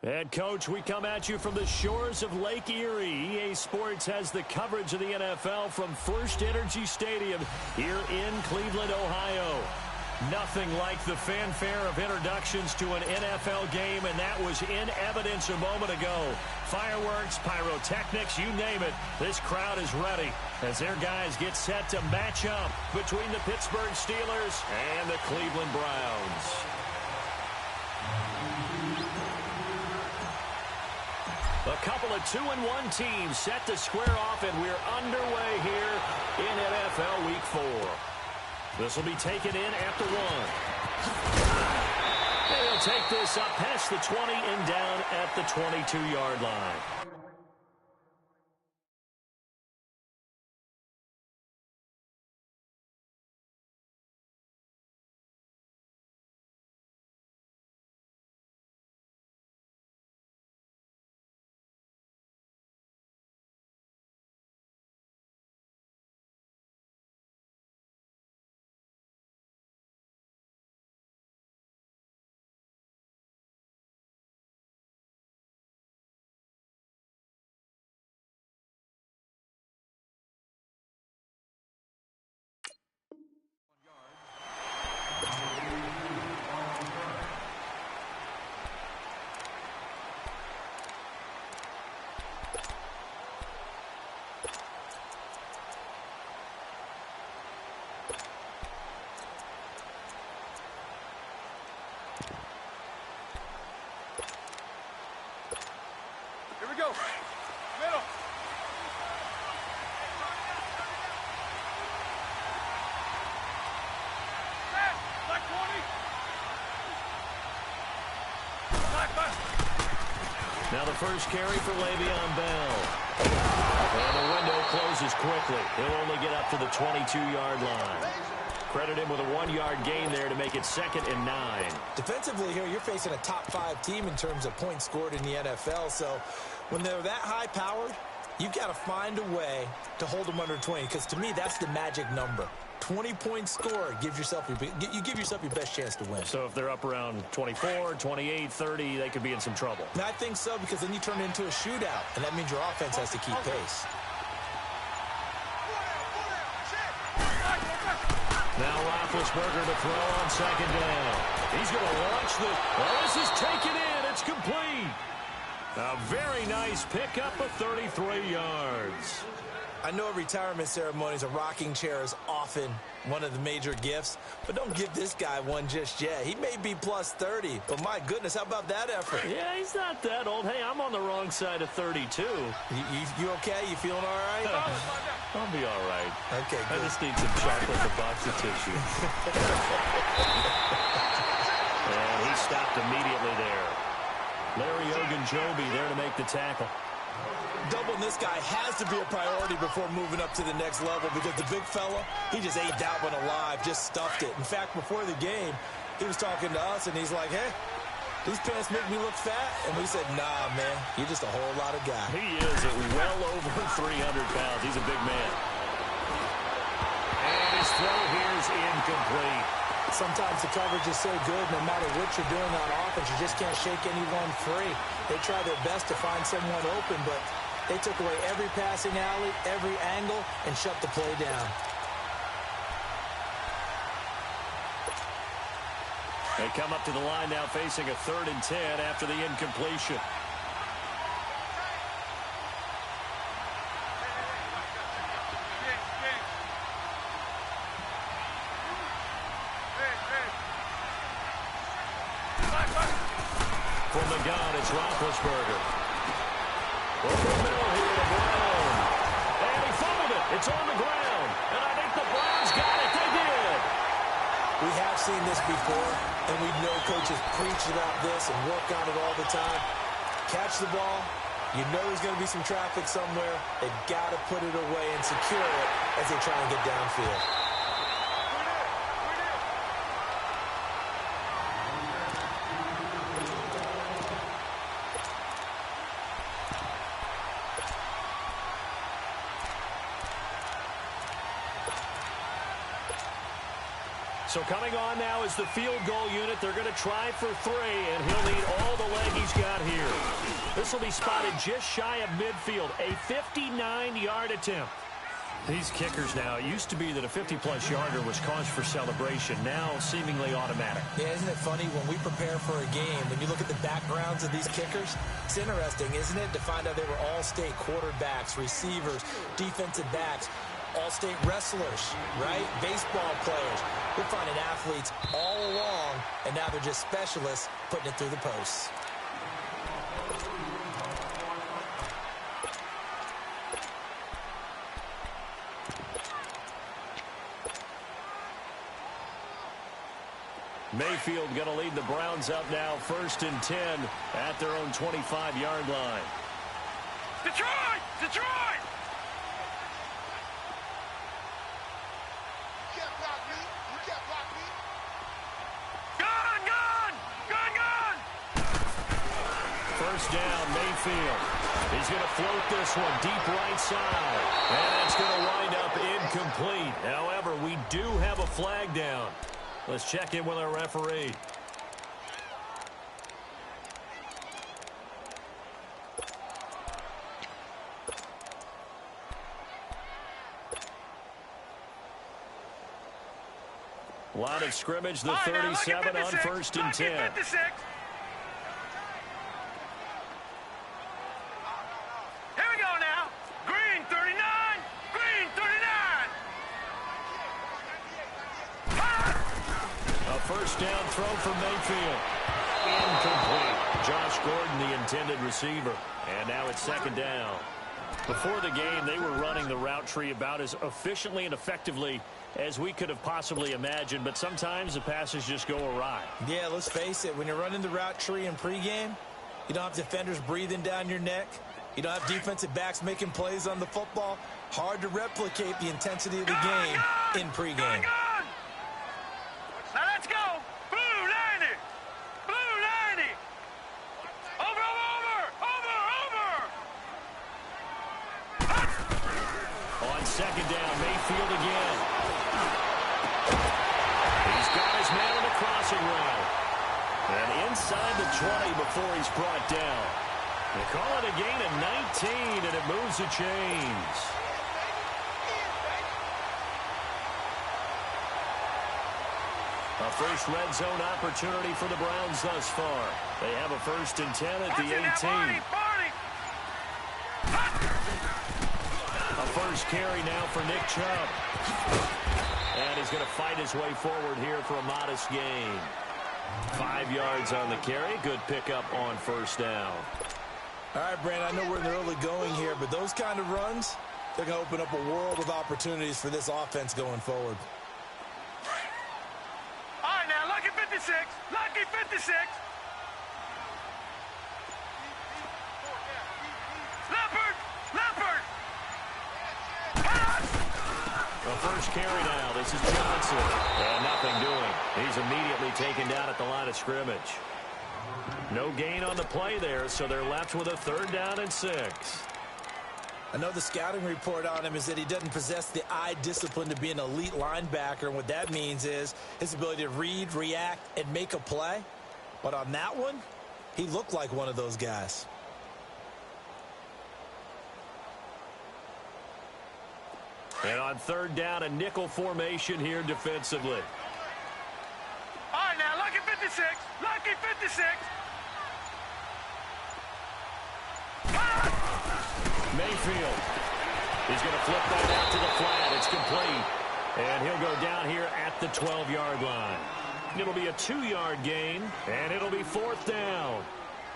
Head coach, we come at you from the shores of Lake Erie. EA Sports has the coverage of the NFL from First Energy Stadium here in Cleveland, Ohio. Nothing like the fanfare of introductions to an NFL game, and that was in evidence a moment ago. Fireworks, pyrotechnics, you name it. This crowd is ready as their guys get set to match up between the Pittsburgh Steelers and the Cleveland Browns. A couple of 2-1 teams set to square off, and we're underway here in NFL Week 4. This will be taken in at the 1. And he'll take this up past the 20 and down at the 22-yard line. Here we go. Middle. Black 20. Now the first carry for Le'Veon Bell. And the window closes quickly. He'll only get up to the 22-yard line. Credit him with a 1-yard gain there to make it 2nd and 9. Defensively here, you're facing a top-5 team in terms of points scored in the NFL. So when they're that high-powered, you've got to find a way to hold them under 20. Because to me, that's the magic number. 20 points scored, you give yourself your best chance to win. So if they're up around 24, 28, 30, they could be in some trouble. And I think so, because then you turn it into a shootout, and that means your offense has to keep pace. Now Roethlisberger to throw on 2nd down. He's going to launch the... Oh, this is taken in. It's complete. A very nice pickup of 33 yards. I know at retirement ceremonies, a rocking chair is often one of the major gifts, but don't give this guy one just yet. He may be plus 30, but my goodness, how about that effort? Yeah, he's not that old. Hey, I'm on the wrong side of 32. You okay? You feeling all right? I'll be all right. Okay, good. I just need some chocolate and a box of tissue. And he stopped immediately there. Larry Ogunjobi there to make the tackle. Doubling this guy has to be a priority before moving up to the next level, because the big fella, he just ate that one alive, just stuffed it. In fact, before the game, he was talking to us, and he's like, hey, these pants make me look fat. And we said, nah, man, you're just a whole lot of guy. He is at well over 300 pounds. He's a big man. And his throw here is incomplete. Sometimes the coverage is so good, no matter what you're doing on offense, you just can't shake anyone free. They try their best to find someone open, but they took away every passing alley, every angle, and shut the play down. They come up to the line now facing a 3rd and 10 after the incompletion. From the gun, it's Roethlisberger. Over the middle here to Brown. And he fumbled it. It's on the ground. And I think the Browns got it. They did. We have seen this before, and we know coaches preach about this and work on it all the time. Catch the ball. You know there's going to be some traffic somewhere. They've got to put it away and secure it as they try and get downfield. So coming on now is the field goal unit. They're going to try for 3, and he'll need all the leg he's got here. This will be spotted just shy of midfield, a 59-yard attempt. These kickers now, it used to be that a 50-plus yarder was cause for celebration, now seemingly automatic. Yeah, isn't it funny when we prepare for a game, when you look at the backgrounds of these kickers, it's interesting, isn't it, to find out they were all-state quarterbacks, receivers, defensive backs, all-state wrestlers, right? Baseball players. We're finding athletes all along, and now they're just specialists putting it through the posts. Mayfield going to lead the Browns up now, 1st and 10 at their own 25-yard line. Detroit! Detroit! You can't block me. You can't block me. Gun! Gun! Gun! Gun! 1st down, Mayfield. He's going to float this one deep right side. And it's going to wind up incomplete. However, we do have a flag down. Let's check in with our referee. Line of scrimmage, the 37 on 1st and 10. 56. Here we go now. Green 39. Green 39. A 1st down throw for Mayfield. Incomplete. Josh Gordon, the intended receiver. And now it's 2nd down. Before the game, they were running the route tree about as efficiently and effectively as we could have possibly imagined, but sometimes the passes just go awry. Yeah, let's face it, when you're running the route tree in pregame, you don't have defenders breathing down your neck. You don't have defensive backs making plays on the football. Hard to replicate the intensity of the game in pregame. Now let's go. Blue 90. Blue 90. Over, over, over, over. On 2nd down, Mayfield again. He's got his man on the crossing route. And inside the 20 before he's brought down. They call it a gain of 19, and it moves the chains. A first red zone opportunity for the Browns thus far. They have a 1st and 10 at the 18. A 1st carry now for Nick Chubb. And he's going to fight his way forward here for a modest gain. 5 yards on the carry. Good pickup on 1st down. All right, Brandon, I know we're in the early going here, but those kind of runs, they're going to open up a world of opportunities for this offense going forward. All right, now, lucky 56. Lucky 56. Leopard. Leopard. The 1st carry now. This is Johnson. And nothing doing. He's immediately taken down at the line of scrimmage. No gain on the play there, so they're left with a 3rd down and 6. I know the scouting report on him is that he doesn't possess the eye discipline to be an elite linebacker, and what that means is his ability to read, react, and make a play. But on that one, he looked like one of those guys. And on 3rd down, a nickel formation here defensively. All right, now, lucky 56. Lucky 56. Mayfield. He's going to flip that out to the flat. It's complete. And he'll go down here at the 12-yard line. It'll be a 2-yard gain, and it'll be 4th down.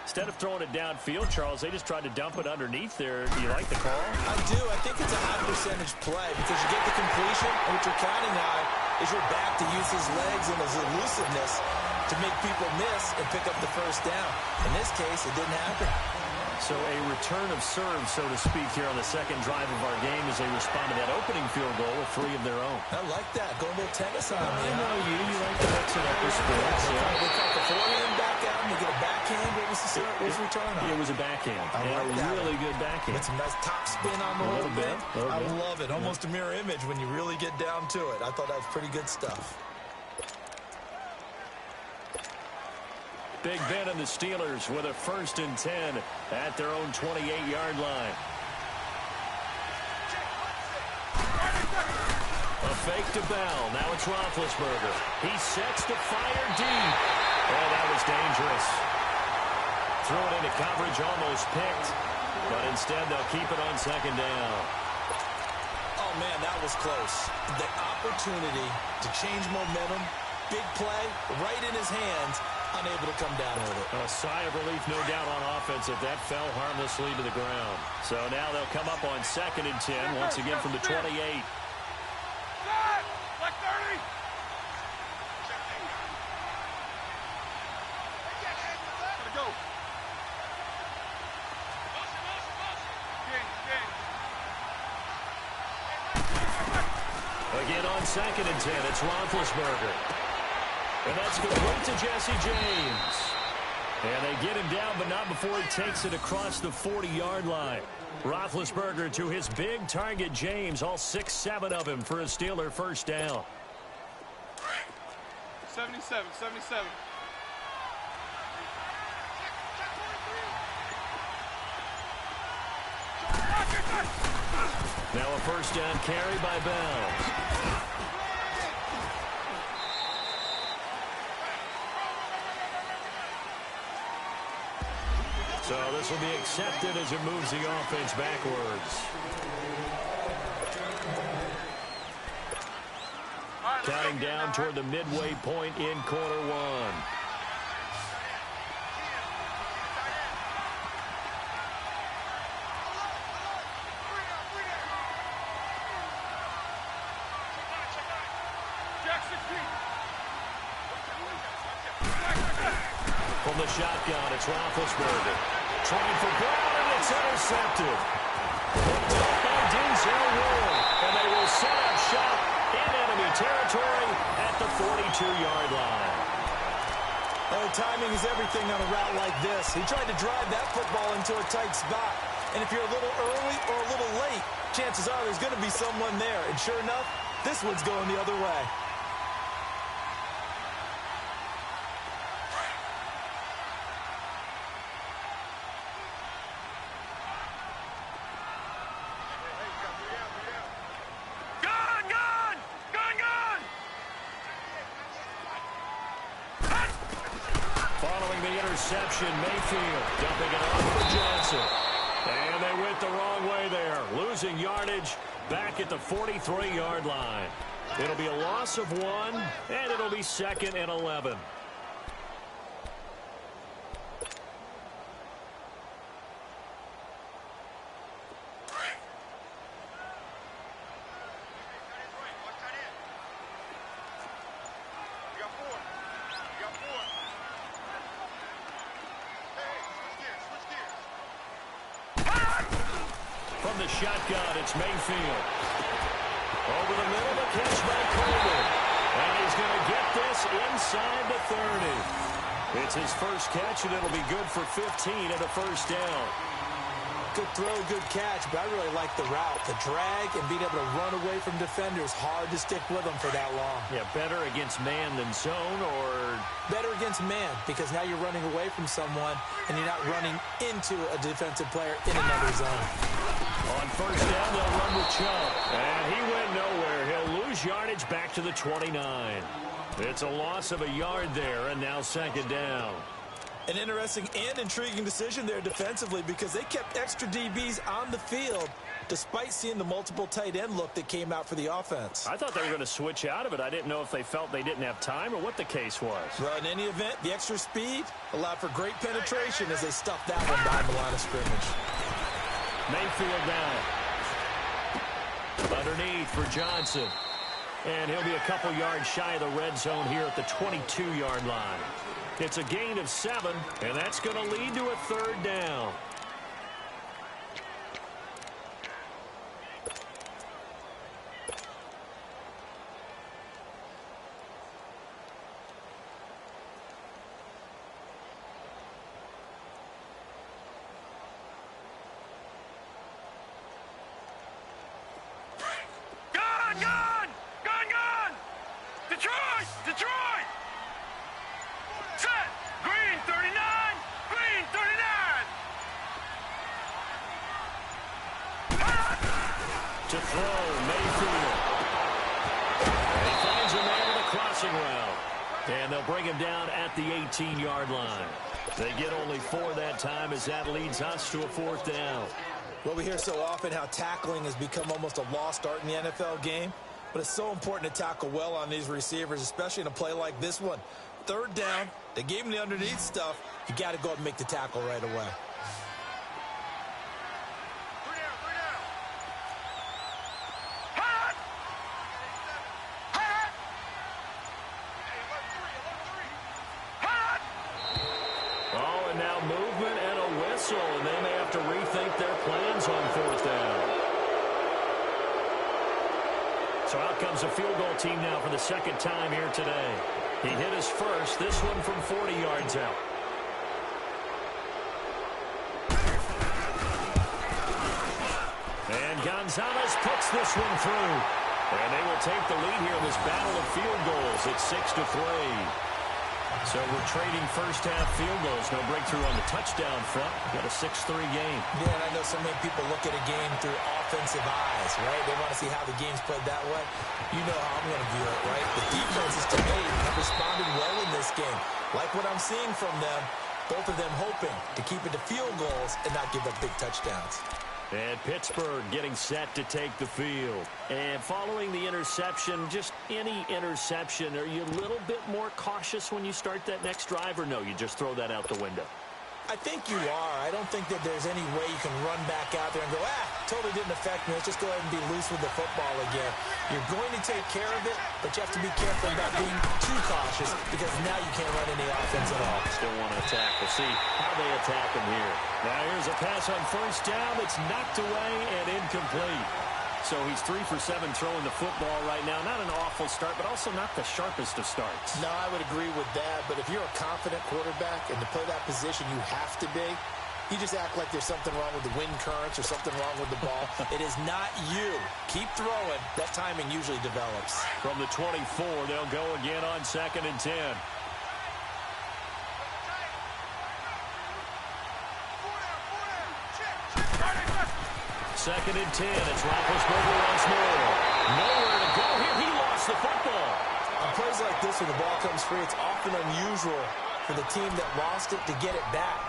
Instead of throwing it downfield, Charles, they just tried to dump it underneath there. Do you like the call? I do. I think it's a high-percentage play because you get the completion, and what you're counting on is your back to use his legs and his elusiveness to make people miss and pick up the 1st down. In this case, it didn't happen. So a return of serve, so to speak, here on the 2nd drive of our game as they respond to that opening field goal with 3 of their own. I like that. Going a little tennis on me. I know you. You like to mix it up with sports. They cut the forehand back out and they get a backhand. What was the return on? It was a backhand. I like a really good backhand. With some nice top spin on the whole thing. I love it. Almost a mirror image when you really get down to it. I thought that was pretty good stuff. Big Ben and the Steelers with a 1st and 10 at their own 28-yard line. A fake to Bell. Now it's Roethlisberger. He sets to fire deep. Oh, that was dangerous. Threw it into coverage, almost picked. But instead, they'll keep it on 2nd down. Oh, man, that was close. The opportunity to change momentum, big play, right in his hands, unable to come down with it. A sigh of relief, no doubt, on offense if that fell harmlessly to the ground. So now they'll come up on 2nd and 10, once again from the 28. Like 30. Gotta go. Again on 2nd and 10, it's Roethlisberger. And that's complete to Jesse James. And they get him down, but not before he takes it across the 40-yard line. Roethlisberger to his big target, James, all 6-7 of him for a Steeler 1st down. 77. Now a 1st down carry by Bell. So this will be accepted as it moves the offense backwards. Counting down toward the midway point in quarter 1. From the shotgun, it's Roethlisberger. Trying for Brown, and it's intercepted. Picked up by Denzel Ward, and they will set up shop in enemy territory at the 42-yard line. Oh, timing is everything on a route like this. He tried to drive that football into a tight spot. And if you're a little early or a little late, chances are there's going to be someone there. And sure enough, this one's going the other way. Interception, Mayfield dumping it off for Johnson. And they went the wrong way there. Losing yardage back at the 43-yard line. It'll be a loss of 1, and it'll be 2nd and 11. From the shotgun, it's Mayfield. Over the middle, the catch by Coleman. And he's going to get this inside the 30. It's his first catch, and it'll be good for 15 and a 1st down. Good throw, good catch, but I really like the route. The drag and being able to run away from defenders. Hard to stick with them for that long. Yeah, better against man than zone, or... Better against man, because now you're running away from someone, and you're not running into a defensive player in another zone. On 1st down, they'll run with Chubb. And he went nowhere. He'll lose yardage back to the 29. It's a loss of a yard there, and now 2nd down. An interesting and intriguing decision there defensively because they kept extra DBs on the field despite seeing the multiple tight end look that came out for the offense. I thought they were going to switch out of it. I didn't know if they felt they didn't have time or what the case was. Well, in any event, the extra speed allowed for great penetration as they stuffed that one behind the line of scrimmage. Mayfield down. Underneath for Johnson. And he'll be a couple yards shy of the red zone here at the 22-yard line. It's a gain of 7, and that's going to lead to a 3rd down. Detroit! Set! Green 30! throw, Mayfield. And he finds a man in the crossing route. And they'll bring him down at the 18-yard line. They get only 4 that time as that leads us to a 4th down. Well, we hear so often how tackling has become almost a lost art in the NFL game. But it's so important to tackle well on these receivers, especially in a play like this one. 3rd down, they gave him the underneath stuff. You got to go up and make the tackle right away. Oh, and now movement and a whistle, and they may have to rethink their plans on 4th down. So out comes a field goal team now for the 2nd time here today. He hit his first, this one from 40 yards out. And Gonzalez puts this one through. And they will take the lead here in this battle of field goals. It's 6-3. So we're trading first-half field goals. No breakthrough on the touchdown front. Got a 6-3 game. Yeah, and I know so many people look at a game through offensive eyes, right? They want to see how the game's played that way. You know how I'm going to view it, right? The defenses, to me, have responded well in this game. Like what I'm seeing from them, both of them hoping to keep it to field goals and not give up big touchdowns. And Pittsburgh getting set to take the field. And following the interception, just any interception, are you a little bit more cautious when you start that next drive, or no, you just throw that out the window? I think you are. I don't think that there's any way you can run back out there and go, totally didn't affect me. Let's just go ahead and be loose with the football again. You're going to take care of it, but you have to be careful about being too cautious because now you can't run any offense at all. Still want to attack. We'll see how they attack him here. Now here's a pass on 1st down that's knocked away and incomplete. So he's 3 for 7 throwing the football right now. Not an awful start, but also not the sharpest of starts. No, I would agree with that. But if you're a confident quarterback and to play that position you have to be, you just act like there's something wrong with the wind currents or something wrong with the ball. It is not you. Keep throwing. That timing usually develops. From the 24, they'll go again on 2nd and 10. 2nd and 10. It's Roethlisberger once more. Nowhere to go here. He lost the football. On plays like this, when the ball comes free, it's often unusual for the team that lost it to get it back.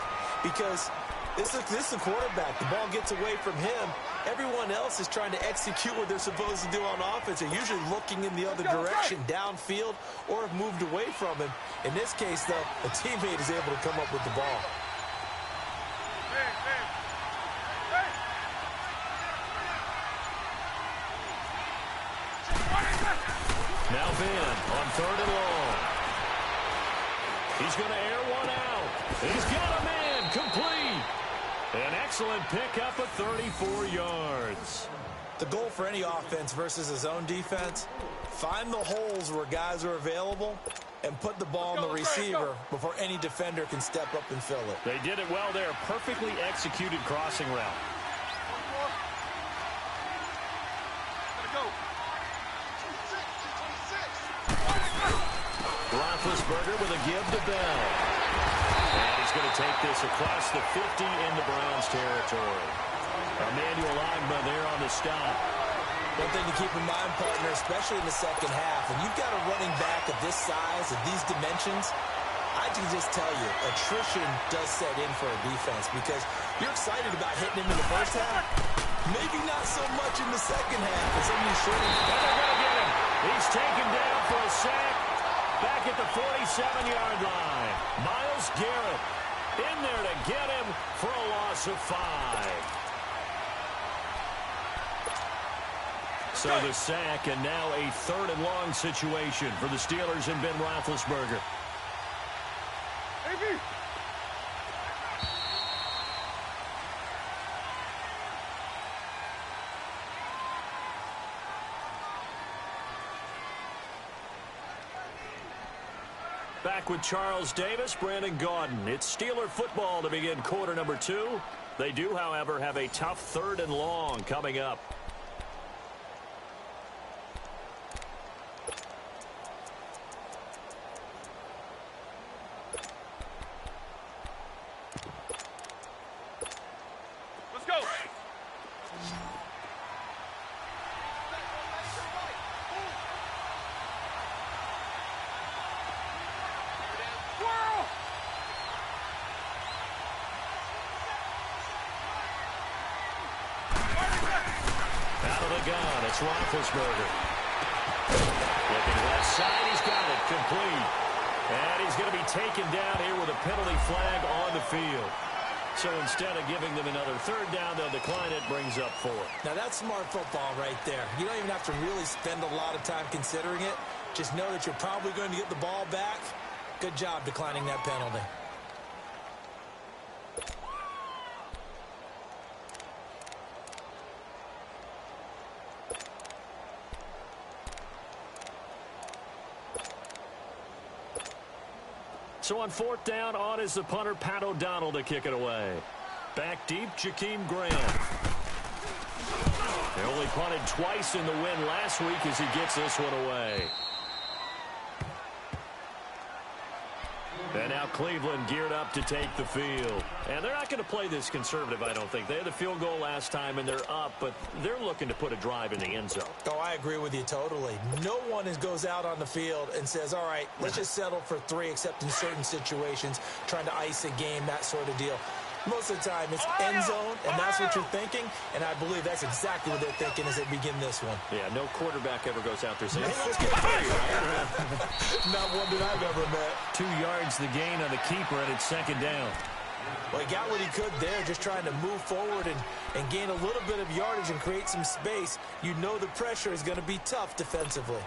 Because this is the quarterback. The ball gets away from him. Everyone else is trying to execute what they're supposed to do on offense. They're usually looking in the other direction, downfield, or have moved away from him. In this case, though, a teammate is able to come up with the ball. Now Ben on 3rd and long. He's going to air one out. He's got a man complete. An excellent pickup of 34 yards. The goal for any offense versus his own defense, find the holes where guys are available and put the ball on the receiver before any defender can step up and fill it. They did it well there. Perfectly executed crossing route. Roethlisberger with a give to Bell. And he's going to take this across the 50 into Browns territory. Emmanuel Ogbah there on the stop. One thing to keep in mind, partner, especially in the second half, when you've got a running back of this size, of these dimensions, I can just tell you, attrition does set in for a defense because you're excited about hitting him in the first half. Maybe not so much in the second half. And some of these short. They're going to get him. He's taken down for a sack. Back at the 47-yard line. Myles Garrett in there to get him for a loss of 5. So the sack, and now a 3rd and long situation for the Steelers and Ben Roethlisberger. Back with Charles Davis, Brandon Gaudin. It's Steeler football to begin quarter number 2. They do, however, have a tough 3rd and long coming up. the gun. It's Roethlisberger. Looking left side. He's got it. Complete. And he's going to be taken down here with a penalty flag on the field. So instead of giving them another third down, they'll decline it, brings up 4. Now, that's smart football right there. You don't even have to really spend a lot of time considering it. Just know that you're probably going to get the ball back. Good job declining that penalty. So on 4th down, on is the punter, Pat O'Donnell, to kick it away. Back deep, Jakeem Grant. They only punted twice in the win last week as he gets this one away. And now Cleveland geared up to take the field. And they're not going to play this conservative, I don't think. They had the field goal last time, and they're up, but they're looking to put a drive in the end zone. Oh, I agree with you totally. No one goes out on the field and says, all right, let's just settle for 3, except in certain situations, trying to ice a game, that sort of deal. Most of the time, it's end zone, and that's what you're thinking, and I believe that's exactly what they're thinking as they begin this one. Yeah, no quarterback ever goes out there saying, hey, let's get 3, right? Not one that I've ever met. 2 yards the gain on the keeper, and it's 2nd down. Well, he got what he could there, just trying to move forward and gain a little bit of yardage and create some space. You know the pressure is going to be tough defensively.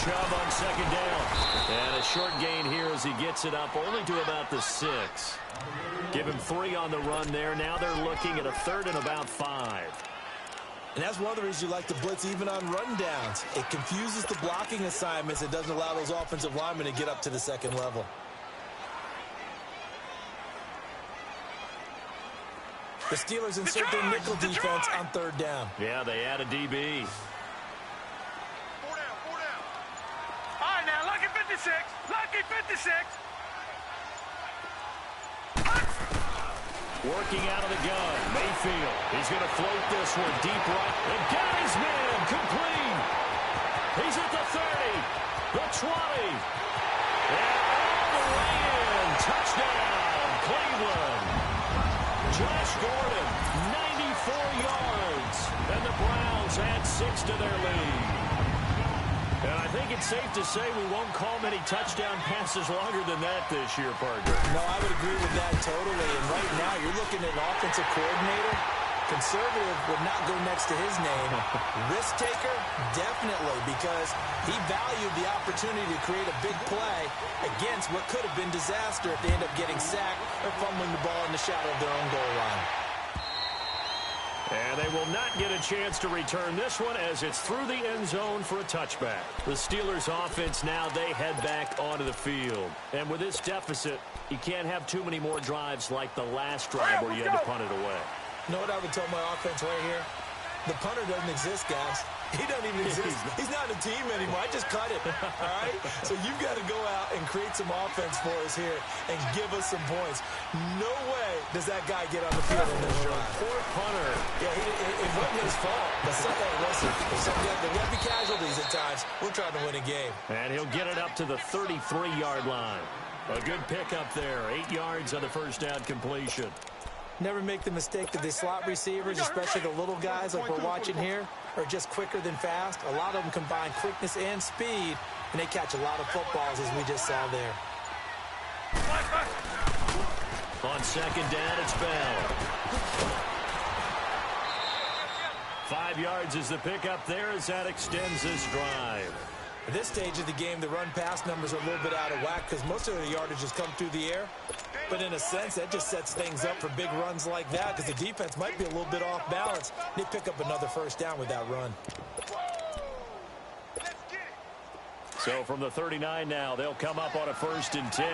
Chubb on 2nd down. And a short gain here as he gets it up only to about the 6. Give him 3 on the run there. Now they're looking at a 3rd and about 5. And that's one of the reasons you like to blitz even on run downs. It confuses the blocking assignments. It doesn't allow those offensive linemen to get up to the 2nd level. The Steelers insert their nickel defense on 3rd down. Yeah, they add a DB. 56. Lucky 56. Working out of the gun. Mayfield. He's going to float this one deep right. And got his man. Complete. He's at the 30. The 20. And all the way in. Touchdown. Cleveland. Josh Gordon. 94 yards. And the Browns add 6 to their lead. And I think it's safe to say we won't call many touchdown passes longer than that this year, partner. No, I would agree with that totally. And right now, you're looking at an offensive coordinator. Conservative would not go next to his name. Risk taker, definitely, because he valued the opportunity to create a big play against what could have been disaster if they end up getting sacked or fumbling the ball in the shadow of their own goal line. And they will not get a chance to return this one as it's through the end zone for a touchback. The Steelers offense now, they head back onto the field. And with this deficit, you can't have too many more drives like the last drive where you had to punt it away. You know what I would tell my offense right here? The punter doesn't exist, guys. He doesn't even exist. He's not a team anymore. I just cut it, all right? So you've got to go out and create some offense for us here and give us some points. No way does that guy get on the field in this drive. Poor punter. Yeah, it wasn't his fault. But listen, there will be casualties at times. We're trying to win a game. And he'll get it up to the 33-yard line. A good pickup there. 8 yards on the first down completion. Never make the mistake that the slot receivers, especially the little guys like we're watching here, are just quicker than fast. A lot of them combine quickness and speed, and they catch a lot of footballs, as we just saw there. On 2nd down, it's Bell. 5 yards is the pickup there as that extends this drive. At this stage of the game, the run-pass numbers are a little bit out of whack because most of the yardage has come through the air. But in a sense, that just sets things up for big runs like that because the defense might be a little bit off balance. They pick up another first down with that run. So from the 39 now, they'll come up on a 1st and 10.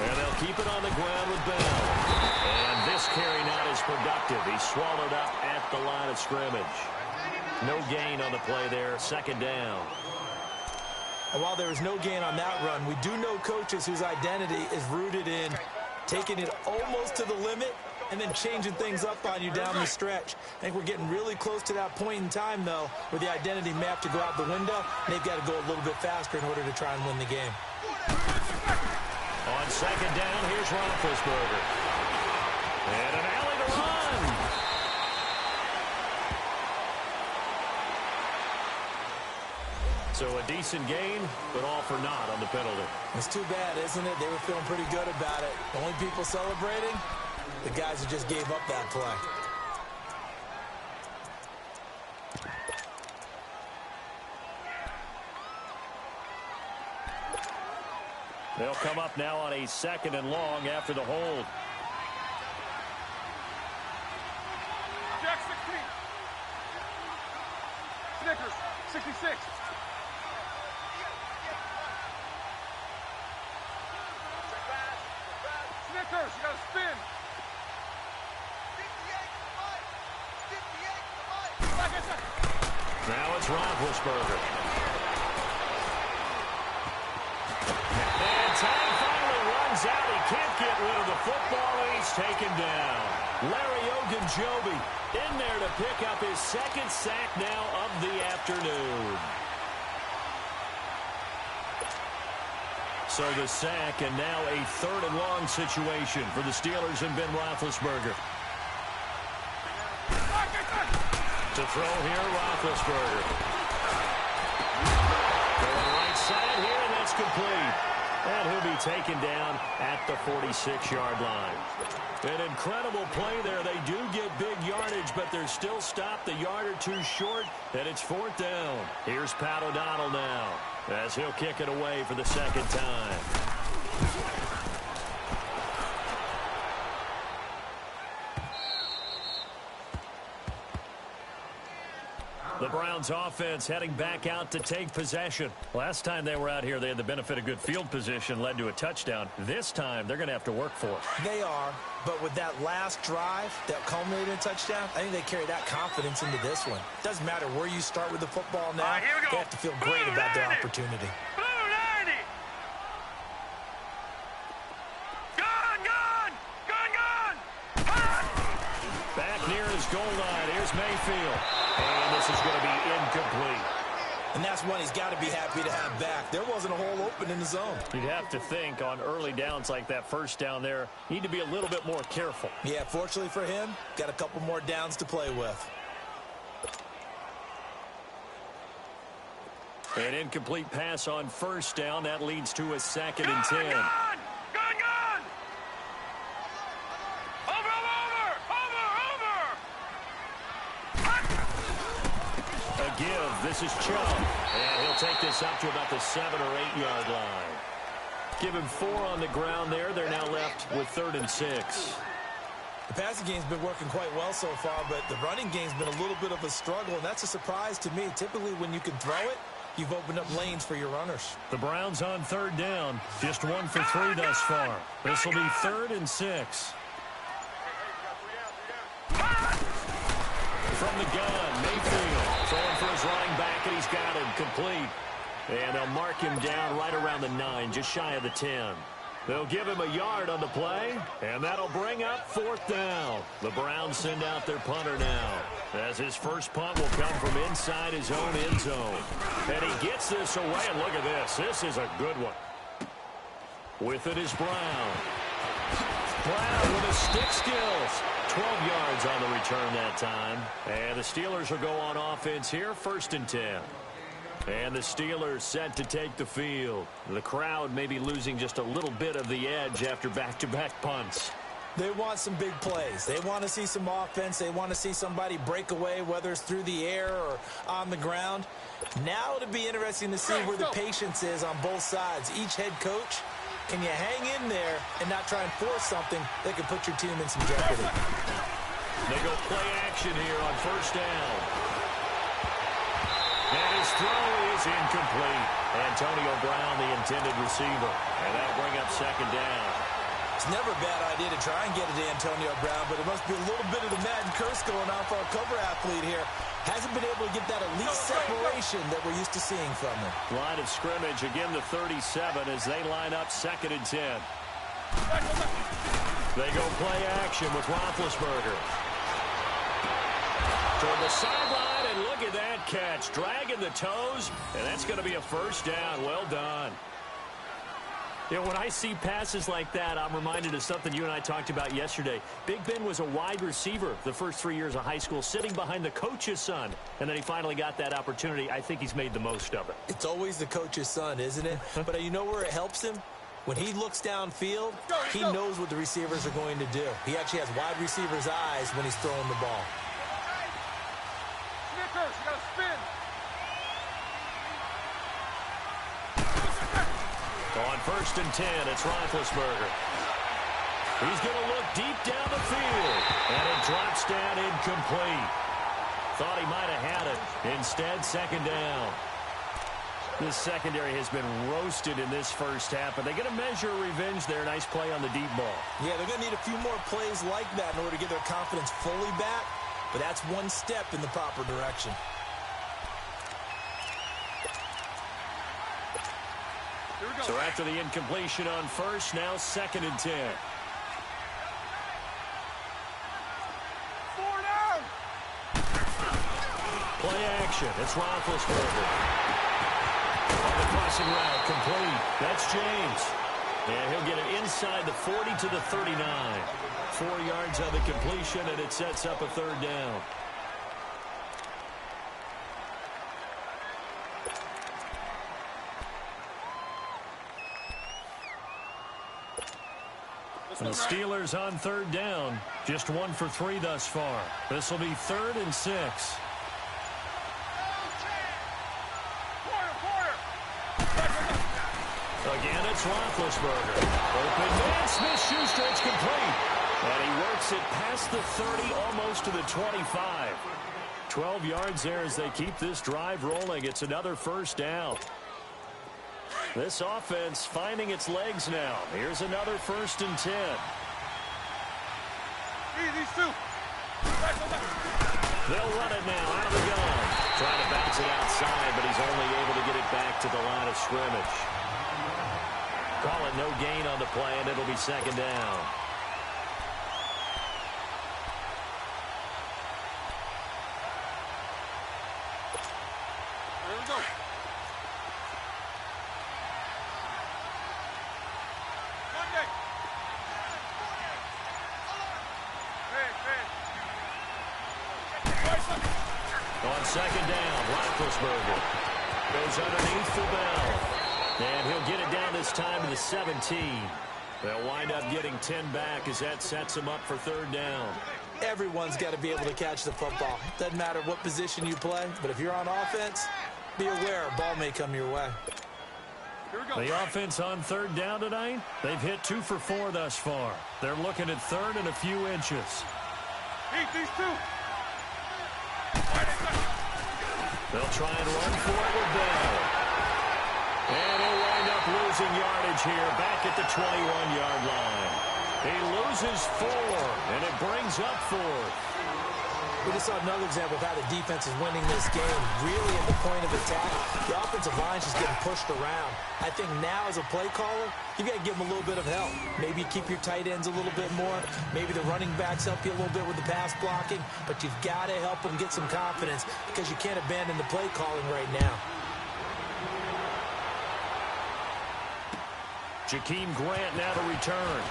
And they'll keep it on the ground with Bell. And this carry not as productive. He's swallowed up at the line of scrimmage. No gain on the play there. Second down. And while there was no gain on that run, we do know coaches whose identity is rooted in taking it almost to the limit and then changing things up on you down the stretch. I think we're getting really close to that point in time, though, where the identity may have to go out the window. They've got to go a little bit faster in order to try and win the game. On second down, here's Roethlisberger. And an alley to run. So a decent gain, but all for naught on the penalty. It's too bad, isn't it? They were feeling pretty good about it. The only people celebrating, the guys who just gave up that play. They'll come up now on a second and long after the hold. Jack 16. Snickers 66. Snickers, you got to spin. 58. Now it's Roethlisberger. And Tang finally runs out. He can't get rid of the football, and he's taken down. Larry Ogunjobi in there to pick up his second sack now of the afternoon. So the sack, and now a third and long situation for the Steelers and Ben Roethlisberger. To throw here, Roethlisberger. Going right side here, and that's complete. And he'll be taken down at the 46-yard line. An incredible play there. They do get big yardage, but they're still stopped a yard or two short, and it's fourth down. Here's Pat O'Donnell now, as he'll kick it away for the second time. The Browns offense heading back out to take possession. Last time they were out here, they had the benefit of good field position, led to a touchdown. This time, they're going to have to work for it. They are, but with that last drive that culminated in a touchdown, I think they carry that confidence into this one. Doesn't matter where you start with the football now. Here we go. They have to feel great about their opportunity. Blue 90. Gone. Back near his goal line. Here's Mayfield. And this is going to be incomplete. And that's one he's got to be happy to have back. There wasn't a hole open in the zone. You'd have to think on early downs like that first down there, need to be a little bit more careful. Yeah, fortunately for him, got a couple more downs to play with. An incomplete pass on first down. That leads to a second and 10. Gone. A give. This is Chubb. And he'll take this up to about the 7 or 8 yard line. Give him 4 on the ground there. They're now left with 3rd and 6. The passing game's been working quite well so far, but the running game's been a little bit of a struggle, and that's a surprise to me. Typically, when you can throw it, you've opened up lanes for your runners. The Browns on 3rd down. Just 1 for 3 thus far. This will be 3rd and 6. From the gun, Mayfield throwing for his running back, and he's got him complete. And they'll mark him down right around the 9, just shy of the 10. They'll give him a yard on the play, and that'll bring up 4th down. The Browns send out their punter now, as his first punt will come from inside his own end zone. And he gets this away, and look at this. This is a good one. With it is Brown. Brown with his stick skills. 12 yards on the return that time. And the Steelers will go on offense here, 1st and 10. And the Steelers set to take the field. The crowd may be losing just a little bit of the edge after back-to-back punts. They want some big plays. They want to see some offense. They want to see somebody break away, whether it's through the air or on the ground. Now it'll be interesting to see where the patience is on both sides. Each head coach, can you hang in there and not try and force something that could put your team in some jeopardy? They go play action here on 1st down. And his throw is incomplete. Antonio Brown, the intended receiver. And that'll bring up 2nd down. It's never a bad idea to try and get it to Antonio Brown, but it must be a little bit of the Madden curse going on for our cover athlete here. Hasn't been able to get that elite separation that we're used to seeing from him. Line of scrimmage again to 37 as they line up 2nd and 10. They go play action with Roethlisberger. Toward the sideline, and look at that catch. Dragging the toes, and that's going to be a first down. Well done. You know, when I see passes like that, I'm reminded of something you and I talked about yesterday. Big Ben was a wide receiver the first 3 years of high school, sitting behind the coach's son, and then he finally got that opportunity. I think he's made the most of it. It's always the coach's son, isn't it? But you know where it helps him? When he looks downfield, he knows what the receivers are going to do. He actually has wide receivers' eyes when he's throwing the ball. Snickers, you gotta spin. On 1st and 10, it's Roethlisberger. He's going to look deep down the field, and it drops down incomplete. Thought he might have had it. Instead, 2nd down. This secondary has been roasted in this first half, but they're going to measure revenge there. Nice play on the deep ball. Yeah, they're going to need a few more plays like that in order to get their confidence fully back, but that's one step in the proper direction. So after the incompletion on 1st, now 2nd and 10. 4 down. Play action. It's Roethlisberger. On the crossing route, complete. That's James. And he'll get it inside the 40 to the 39. 4 yards on the completion, and it sets up a 3rd down. And the Steelers on 3rd down. Just 1 for 3 thus far. This will be 3rd and 6. Again, it's Roethlisberger. Open man, Smith-Schuster, it's complete. And he works it past the 30, almost to the 25. 12 yards there as they keep this drive rolling. It's another 1st down. This offense finding its legs now. Here's another 1st and 10. These two. They'll run it now out of the gun. Trying to bounce it outside, but he's only able to get it back to the line of scrimmage. Call it no gain on the play, and it'll be 2nd down. There we go. On 2nd down, Roethlisberger goes underneath for Bell. And he'll get it down this time to the 17. They'll wind up getting 10 back as that sets them up for 3rd down. Everyone's got to be able to catch the football. Doesn't matter what position you play, but if you're on offense, be aware a ball may come your way. Here we go. The offense on 3rd down tonight, they've hit 2 for 4 thus far. They're looking at 3rd and a few inches. Eat these two. They'll try and run for it with Bell. And he'll wind up losing yardage here back at the 21-yard line. He loses 4, and it brings up 4th. We just saw another example of how the defense is winning this game. Really at the point of attack, the offensive line's just getting pushed around. I think now as a play caller, you've got to give them a little bit of help. Maybe keep your tight ends a little bit more. Maybe the running backs help you a little bit with the pass blocking. But you've got to help them get some confidence because you can't abandon the play calling right now. Jakeem Grant now to return.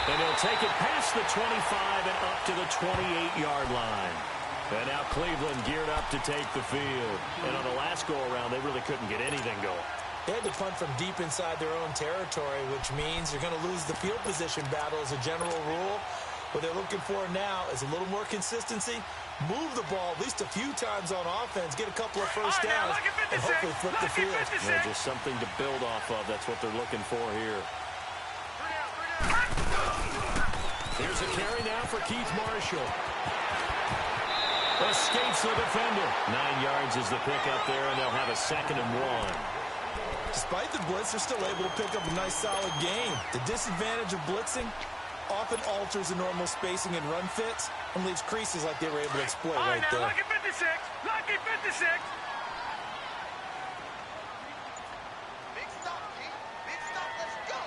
And he'll take it past the 25 and up to the 28-yard line. And now Cleveland geared up to take the field. And on the last go-around, they really couldn't get anything going. They had to punt from deep inside their own territory, which means you're going to lose the field position battle as a general rule. What they're looking for now is a little more consistency. Move the ball at least a few times on offense. Get a couple of first downs and hopefully flip the field. Yeah, just something to build off of. That's what they're looking for here. Here's a carry now for Keith Marshall. Escapes the defender. 9 yards is the pickup there, and they'll have a 2nd and 1. Despite the blitz, they're still able to pick up a nice, solid gain. The disadvantage of blitzing, often alters the normal spacing and run fits and leaves creases like they were able to exploit right there. Lucky 56. Lucky 56. Big stop, G. Big stop. Let's go.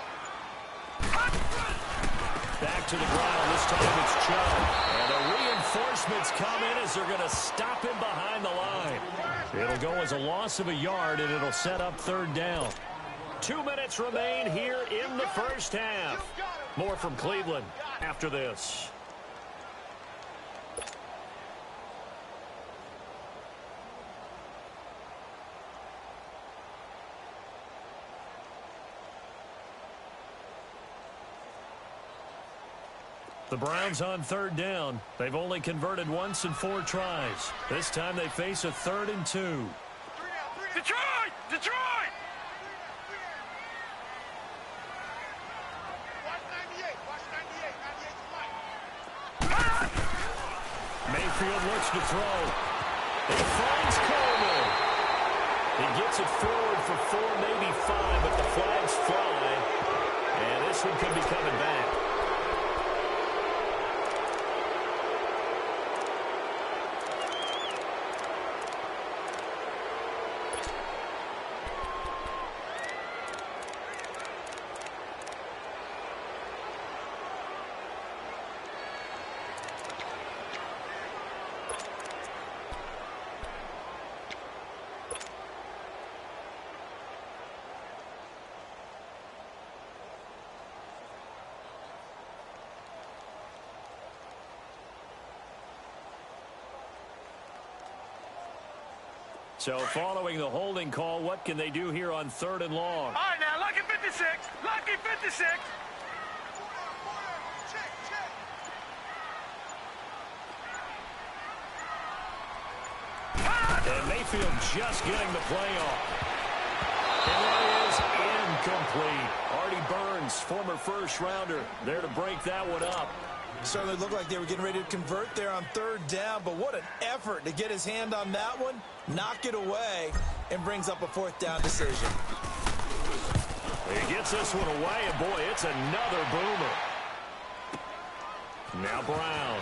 Back to the ground. This time it's Chubb. And the reinforcements come in as they're going to stop him behind the line. It'll go as a loss of a yard, and it'll set up third down. 2 minutes remain here in the first half. More from Cleveland after this. The Browns on third down. They've only converted once in 4 tries. This time they face a 3rd and 2. Detroit! Detroit! Watch 98. Watch 98. 98's right. Mayfield looks to throw. He finds Coleman. He gets it forward for 4, maybe 5, but the flags fly. And this one could be coming back. So following the holding call, what can they do here on 3rd and long? All right, now, lucky 56. Lucky 56. Check, check. And Mayfield just getting the play off. And that is incomplete. Artie Burns, former first-rounder, there to break that one up. Certainly looked like they were getting ready to convert there on 3rd down, but what an effort to get his hand on that one, knock it away, and brings up a 4th down decision. He gets this one away, and boy, it's another boomer. Now Brown.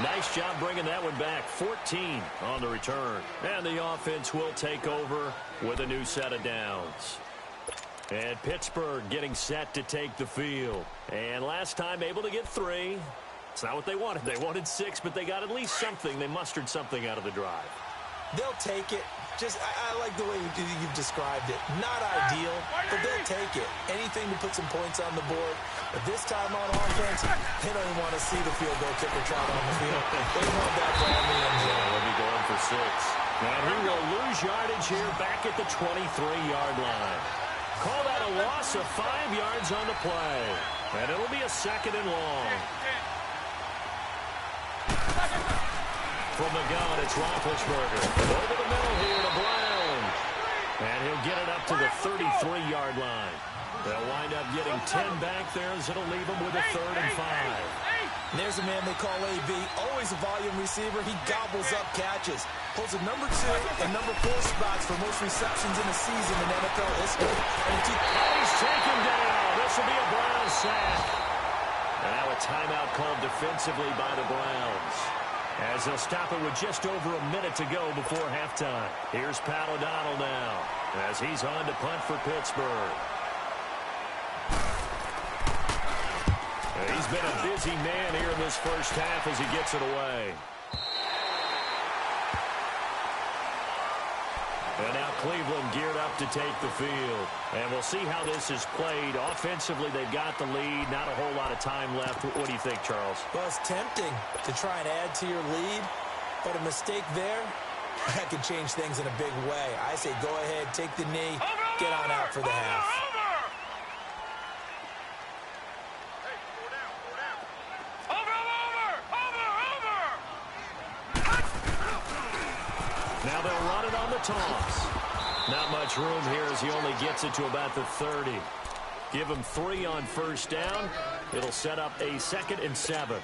Nice job bringing that one back. 14 on the return. And the offense will take over with a new set of downs. And Pittsburgh getting set to take the field. And last time able to get 3. It's not what they wanted. They wanted 6, but they got at least something. They mustered something out of the drive. They'll take it. Just, I like the way you've described it. Not ideal, but they'll take it. Anything to put some points on the board. But this time on offense, they don't even want to see the field goal kicker trot on the field. They want that ball in the end zone. They'll be going for 6. And he will lose yardage here back at the 23-yard line. Call that a loss of 5 yards on the play. And it'll be a 2nd and long. From the gun, it's Roethlisberger. Over the middle here to Brown. And he'll get it up to the 33-yard line. They'll wind up getting 10 back there as it'll leave them with a 3rd and 5. And there's a man they call AB, always a volume receiver. He gobbles up catches. Holds a number 2 and number 4 spots for most receptions in a season in NFL history. And he's taken down. This will be a Browns sack. And now a timeout called defensively by the Browns, as they'll stop it with just over a minute to go before halftime. Here's Pat O'Donnell now, as he's on to punt for Pittsburgh. He's been a busy man here in this first half as he gets it away. And now Cleveland geared up to take the field. And we'll see how this is played. Offensively, they've got the lead. Not a whole lot of time left. What do you think, Charles? Well, it's tempting to try and add to your lead, but a mistake there, that could change things in a big way. I say go ahead, take the knee, get on out for the half. Now they'll run it on the toss. Not much room here as he only gets it to about the 30. Give him 3 on first down. It'll set up a 2nd and 7.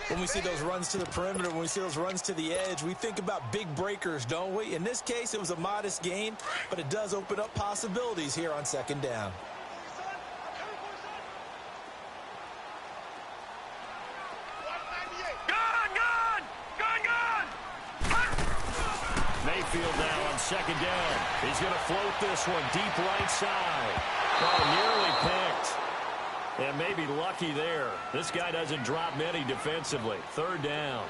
When we see those runs to the perimeter, when we see those runs to the edge, we think about big breakers, don't we? In this case, it was a modest gain, but it does open up possibilities here on 2nd down. second down. He's going to float this one deep right side. Oh, nearly picked. And maybe lucky there. This guy doesn't drop many defensively. Third down.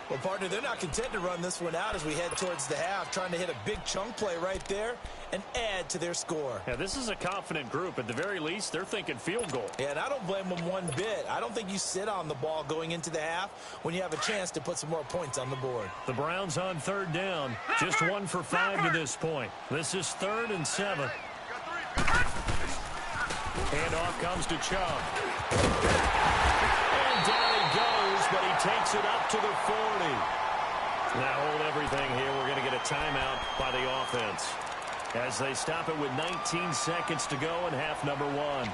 Well, partner, they're not content to run this one out as we head towards the half, trying to hit a big chunk play right there and add to their score. Yeah, this is a confident group. At the very least, they're thinking field goal. Yeah, and I don't blame them one bit. I don't think you sit on the ball going into the half when you have a chance to put some more points on the board. The Browns on third down. Just 1 for 5 to this point. This is 3rd and 7. Handoff comes to Chubb. And down he goes, but he takes it up to the 40. Now hold everything here. We're going to get a timeout by the offense as they stop it with 19 seconds to go in half number 1.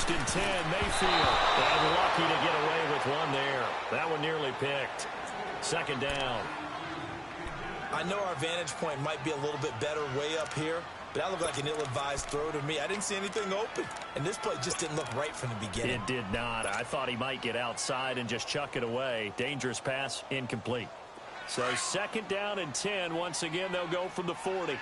And 10, Mayfield. And lucky to get away with one there. That one nearly picked. Second down. I know our vantage point might be a little bit better way up here, but that looked like an ill-advised throw to me. I didn't see anything open, and this play just didn't look right from the beginning. It did not. I thought he might get outside and just chuck it away. Dangerous pass, incomplete. So second down and 10. Once again, they'll go from the 40.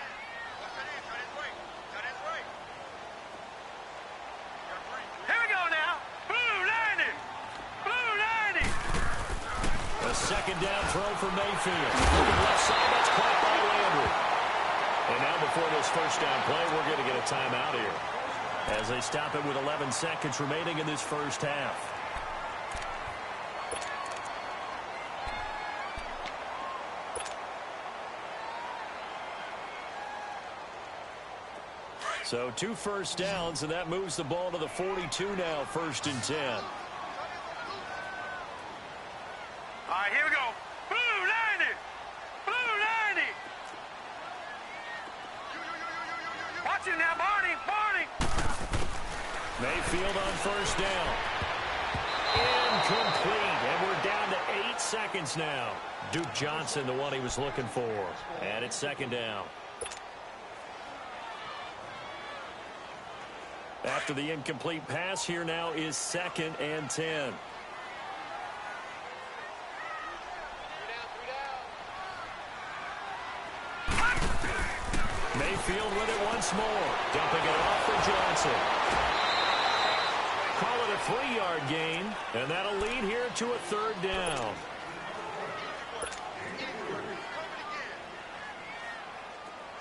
Second down throw for Mayfield. Looking left side, that's caught by Landry. And now before this first down play, we're going to get a timeout here as they stop it with 11 seconds remaining in this first half. So 2 first downs, and that moves the ball to the 42 now, 1st and 10. All right, here we go. Blue 90. Blue 90. Watch it now, Barney. Barney. Mayfield on first down. Incomplete. And we're down to 8 seconds now. Duke Johnson, the one he was looking for. And it's second down. After the incomplete pass, here now is 2nd and 10. Mayfield with it once more. Dumping it off for Johnson. Call it a 3-yard gain, and that'll lead here to a 3rd down.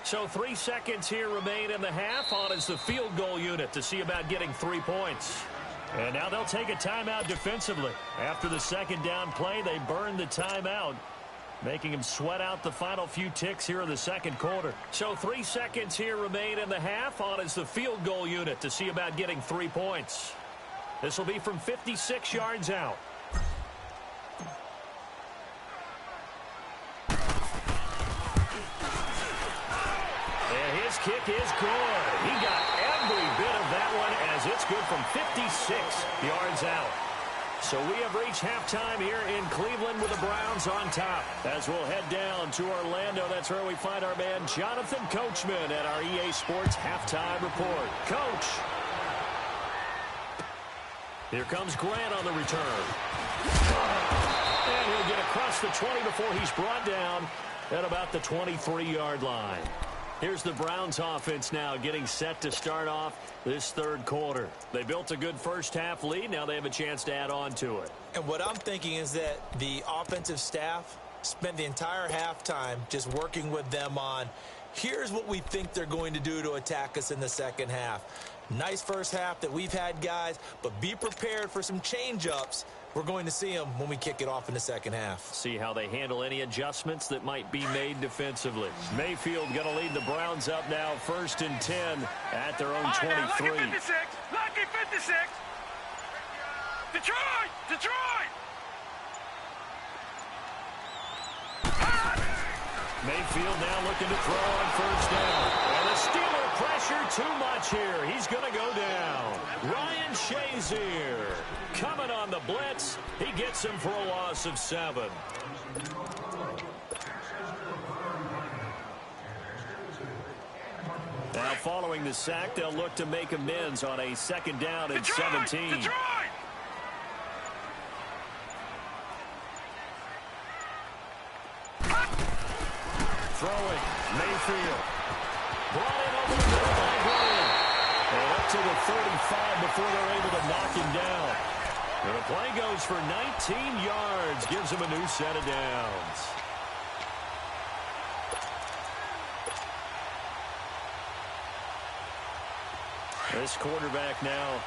So 3 seconds here remain in the half. On is the field goal unit to see about getting 3 points. And now they'll take a timeout defensively. After the second down play, they burn the timeout, making him sweat out the final few ticks here in the second quarter. So 3 seconds here remain in the half. On is the field goal unit to see about getting 3 points. This will be from 56 yards out. And his kick is good. He got every bit of that one as it's good from 56 yards out. So we have reached halftime here in Cleveland with the Browns on top. As we'll head down to Orlando, that's where we find our man Jonathan Coachman at our EA Sports Halftime Report. Coach. Here comes Grant on the return. And he'll get across the 20 before he's brought down at about the 23-yard line. Here's the Browns offense now getting set to start off this third quarter. They built a good first half lead. Now they have a chance to add on to it. And what I'm thinking is that the offensive staff spent the entire halftime just working with them on, here's what we think they're going to do to attack us in the second half. Nice first half that we've had, guys, but be prepared for some change-ups. We're going to see them when we kick it off in the second half. See how they handle any adjustments that might be made defensively. Mayfield going to lead the Browns up now, 1st and 10 at their own 23. Now, lucky 56. Lucky 56. Detroit! Detroit! Mayfield now looking to throw on first down. And the Steeler pressure too much here. He's going to go down. Ryan Shazier coming on the blitz. He gets him for a loss of 7. Now following the sack, they'll look to make amends on a 2nd down and 17. Detroit! Throwing, Mayfield. Brought in over the middle by Green. And up to the 35 before they're able to knock him down. And the play goes for 19 yards. Gives him a new set of downs. This quarterback now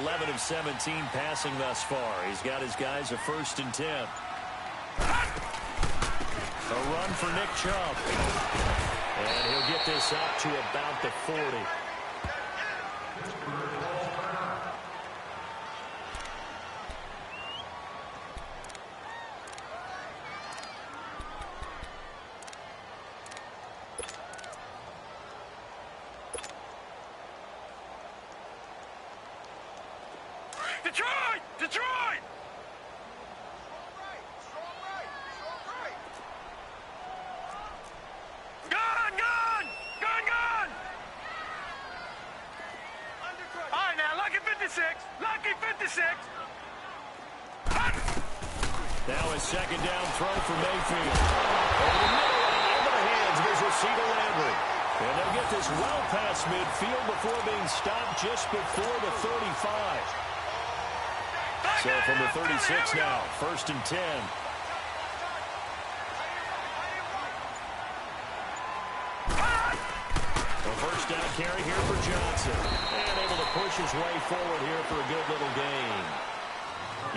11 of 17 passing thus far. He's got his guys a 1st and 10. A run for Nick Chubb. And he'll get this out to about the 40. Detroit! Detroit! Gun! Gun! Gun! Gun! All right, now, lucky 56. Lucky 56. Now a 2nd down throw for Mayfield. Over the middle and into the hands of his receiver Landry. And they'll get this well past midfield before being stopped just before the 35. So from the 36 now, 1st and 10. A 1st down carry here for Johnson. And able to push his way forward here for a good little gain.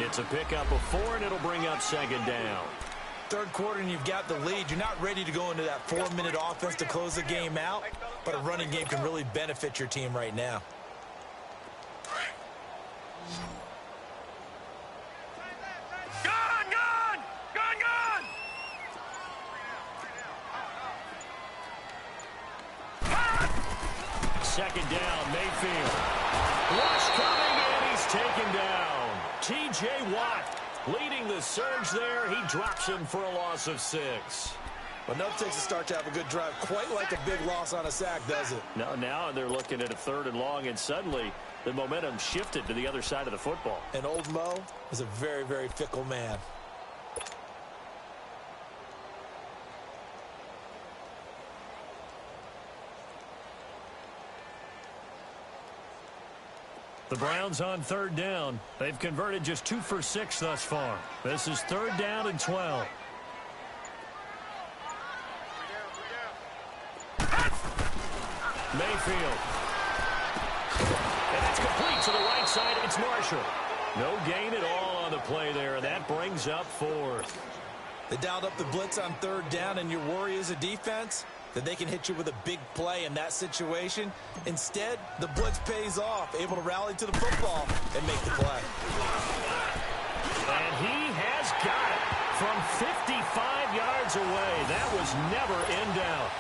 It's a pickup of 4, and it'll bring up 2nd down. 3rd quarter and you've got the lead. You're not ready to go into that 4-minute offense to close the game out, but a running game can really benefit your team right now. Gun! Gun! Gun! Gun! 2nd down, Mayfield. Rush coming, and he's taken down. T.J. Watt leading the surge there. He drops him for a loss of 6. But no takes a start to have a good drive. Quite like a big loss on a sack, does it? No, now they're looking at a 3rd and long, and suddenly the momentum shifted to the other side of the football. And old Mo is a very, very fickle man. The Browns on 3rd down. They've converted just 2 for 6 thus far. This is 3rd down and 12. Mayfield. And it's complete to the right side. It's Marshall. No gain at all on the play there, and that brings up 4th. They dialed up the blitz on 3rd down, and your worry as a defense that they can hit you with a big play in that situation. Instead, the blitz pays off, able to rally to the football and make the play. And he has got it from 55 yards away. That was never in doubt.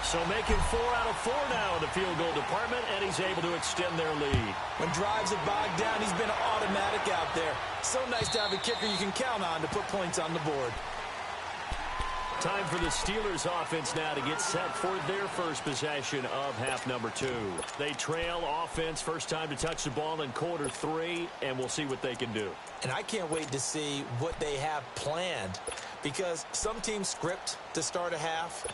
So making 4 out of 4 now in the field goal department, and he's able to extend their lead. When drives are bogged down, he's been automatic out there. So nice to have a kicker you can count on to put points on the board. Time for the Steelers offense now to get set for their first possession of half number 2. They trail offense, first time to touch the ball in quarter 3, and we'll see what they can do. And I can't wait to see what they have planned, because some teams script to start a half.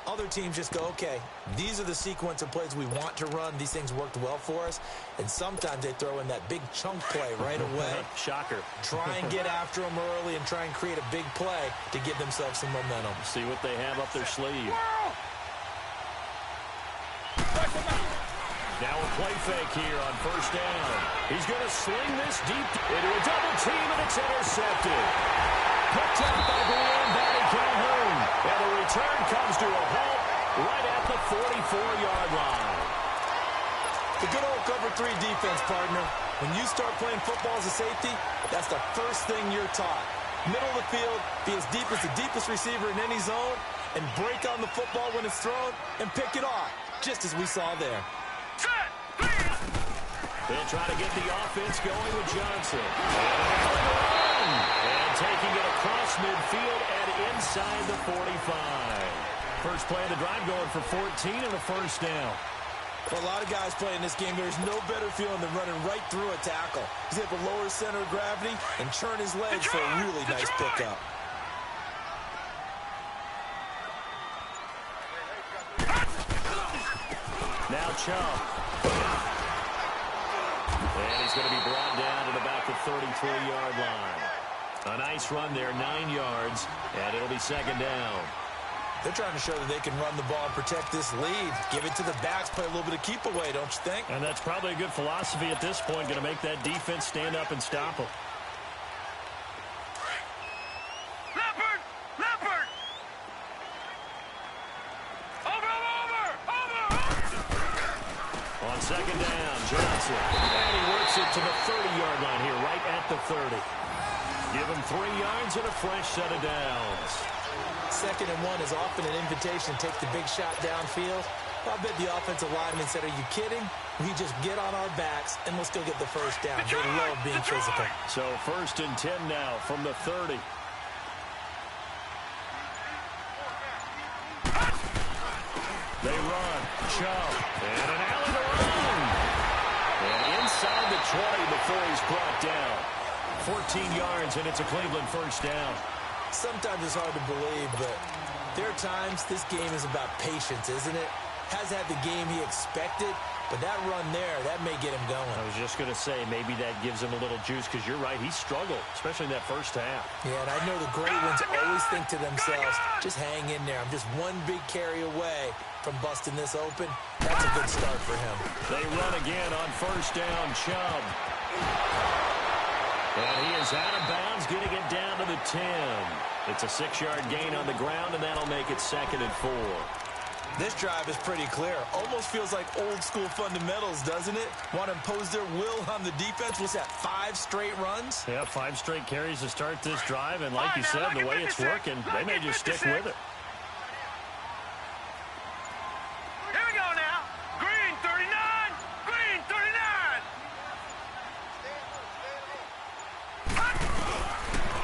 Other teams just go, okay, these are the sequence of plays we want to run. These things worked well for us. And sometimes they throw in that big chunk play right away. Shocker. Try and get after them early and try and create a big play to give themselves some momentum. See what they have up their sleeve. Now a play fake here on 1st down. He's going to sling this deep into a double team, and it's intercepted. Picked up by Brian Batty Calhoun. And the return comes to a halt right at the 44-yard line. The good old cover 3 defense, partner. When you start playing football as a safety, that's the first thing you're taught. Middle of the field, be as deep as the deepest receiver in any zone, and break on the football when it's thrown and pick it off. just as we saw there. They'll try to get the offense going with Johnson. And taking it across midfield and inside the 45. First play of the drive going for 14 and a first down. For a lot of guys playing this game, there's no better feeling than running right through a tackle. He's able to lower his center of gravity and churn his legs for a really nice pickup. Now Chubb. And he's going to be brought down at about the 33-yard line. A nice run there, 9 yards, and it'll be second down. They're trying to show that they can run the ball and protect this lead. Give it to the backs, play a little bit of keep away, don't you think? And that's probably a good philosophy at this point, going to make that defense stand up and stop them. Leopard! Leopard! Over! On second down, Johnson. And he works it to the 30-yard line here, right at the 30. Give him 3 yards and a fresh set of downs. 2nd and 1 is often an invitation to take the big shot downfield. I bet the offensive lineman said, are you kidding? We just get on our backs and let's go get the first down. They love being physical. So 1st and 10 now from the 30. They run. Chubb. And an alley to run. And inside the 20 before he's brought down. 14 yards, and it's a Cleveland first down. Sometimes it's hard to believe, but there are times this game is about patience, isn't it? Hasn't had the game he expected, but that run there, that may get him going. I was just going to say, maybe that gives him a little juice, because you're right, he struggled, especially in that first half. Yeah, and I know the great ones always think to themselves, just hang in there. I'm just one big carry away from busting this open. That's a good start for him. They run again on first down, Chubb. And he is out of bounds, getting it down to the 10. It's a 6-yard gain on the ground, and that'll make it 2nd and 4. This drive is pretty clear. Almost feels like old-school fundamentals, doesn't it? Want to impose their will on the defense. What's that, 5 straight runs? Yeah, 5 straight carries to start this drive, and like you said, the way it's working, they may just stick with it. Here we go now. Green 39. Green 39.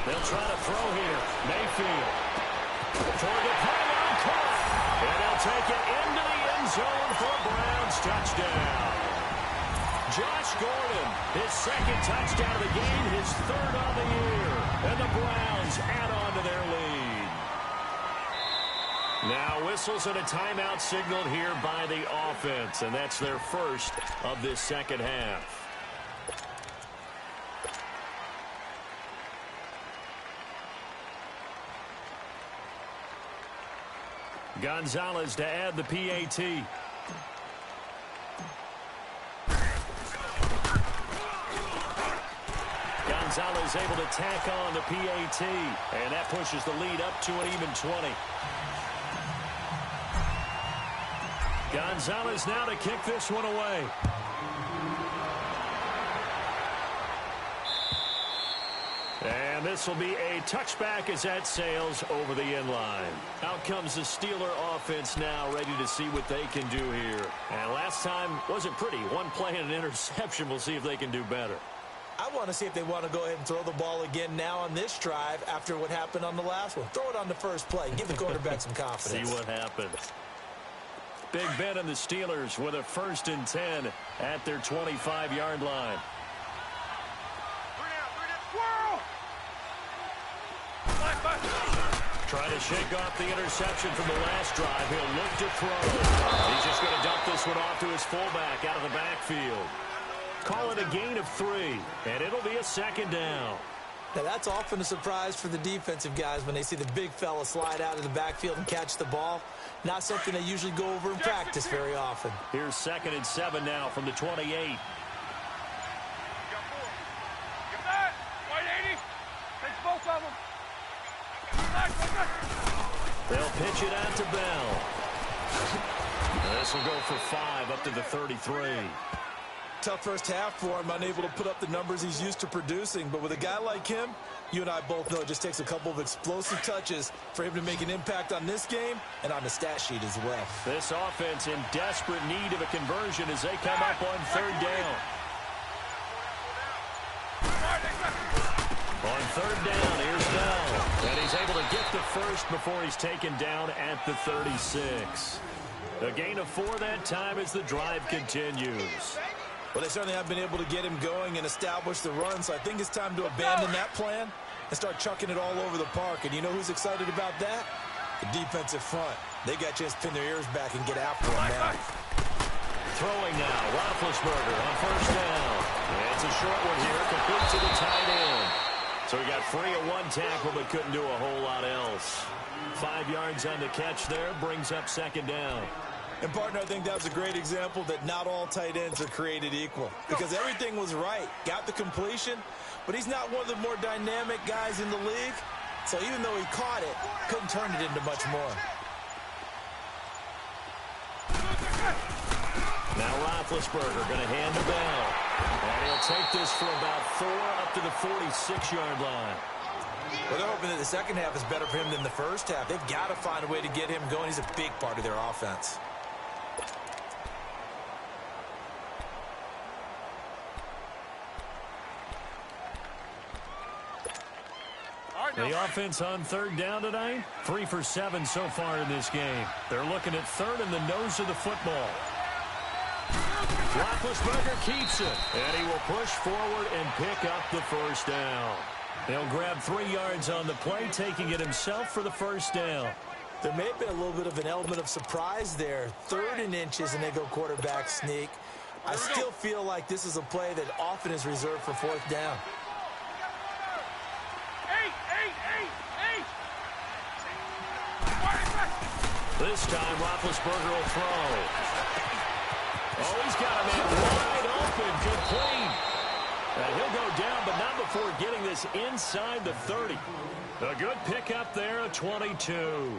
They'll try to throw here. Mayfield. Toward the pylon, caught. And they'll take it into the end zone for a Browns touchdown. Josh Gordon, his 2nd touchdown of the game, his 3rd on the year. And the Browns add on to their lead. Now whistles and a timeout signaled here by the offense. And that's their first of this second half. Gonzalez to add the PAT. Gonzalez able to tack on the PAT. And that pushes the lead up to an even 20. Gonzalez now to kick this one away. And this will be a touchback as that sails over the end line. Out comes the Steeler offense now, ready to see what they can do here. And last time wasn't pretty. One play and an interception. We'll see if they can do better. I want to see if they want to go ahead and throw the ball again now on this drive after what happened on the last one. Throw it on the first play. Give the quarterback some confidence. See what happens. Big Ben and the Steelers with a 1st and 10 at their 25-yard line. Trying to shake off the interception from the last drive. He'll look to throw. He's just going to dump this one off to his fullback out of the backfield. Call it a gain of 3, and it'll be a 2nd down. Now, that's often a surprise for the defensive guys when they see the big fella slide out of the backfield and catch the ball. Not something they usually go over in practice very often. Here's 2nd and 7 now from the 28. Get that! 180! Takes both of them! They'll pitch it out to Bell. This will go for 5 up to the 33. tough first half for him, unable to put up the numbers he's used to producing. But with a guy like him, you and I both know it just takes a couple of explosive touches for him to make an impact on this game and on the stat sheet as well. This offense in desperate need of a conversion as they come up on third down. On third down, here's Bell. And he's able to get the first before he's taken down at the 36. A gain of 4 that time as the drive continues. Well, they certainly have been able to get him going and establish the run, so I think it's time to abandon that plan and start chucking it all over the park. And you know who's excited about that? The defensive front. They got a chance to pin their ears back and get after him now. Throwing now, Roethlisberger on first down. And it's a short one here, complete to the tight end. So he got free at one tackle but couldn't do a whole lot else. 5 yards on the catch there, brings up second down. And, partner, I think that was a great example that not all tight ends are created equal. Because everything was right. Got the completion, but he's not one of the more dynamic guys in the league. So even though he caught it, couldn't turn it into much more. Now Roethlisberger going to hand the ball. And he'll take this for about 4 up to the 46-yard line. Well, they're hoping that the second half is better for him than the first half. They've got to find a way to get him going. He's a big part of their offense. The offense on third down tonight, 3 for 7 so far in this game. They're looking at third in the nose of the football. Roethlisberger keeps it, and he will push forward and pick up the first down. He'll grab 3 yards on the play, taking it himself for the first down. There may have been a little bit of an element of surprise there. 3rd and inches, and they go quarterback sneak. I still feel like this is a play that often is reserved for 4th down. This time, Roethlisberger will throw. Oh, he's got a man wide open, complete. And he'll go down, but not before getting this inside the 30. A good pickup there, a 22.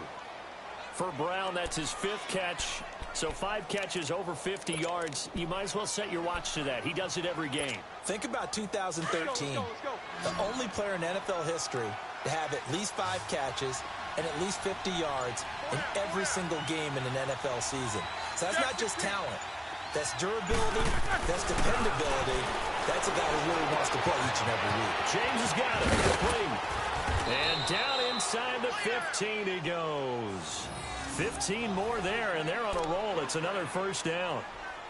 For Brown, that's his 5th catch. So 5 catches over 50 yards. You might as well set your watch to that. He does it every game. Think about 2013. The only player in NFL history to have at least 5 catches and at least 50 yards in every single game in an NFL season. So that's not just talent. That's durability. That's dependability. That's a guy who really wants to play each and every week. James has got it. Complete. And down inside the 15 he goes. 15 more there, and they're on a roll. It's another first down.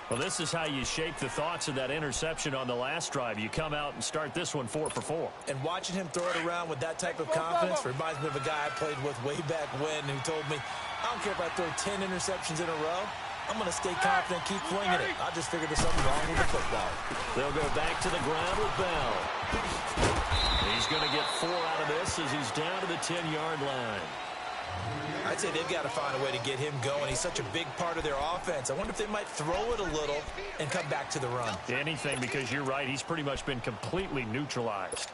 Well, this is how you shape the thoughts of that interception on the last drive. You come out and start this one 4 for 4. And watching him throw it around with that type of confidence reminds me of a guy I played with way back when who told me, I don't care if I throw 10 interceptions in a row. I'm going to stay confident, keep flinging it. I just figured there's something wrong with the football. They'll go back to the ground with Bell. He's going to get 4 out of this as he's down to the 10-yard line. I'd say they've got to find a way to get him going. He's such a big part of their offense. I wonder if they might throw it a little and come back to the run. Anything, because you're right. He's pretty much been completely neutralized.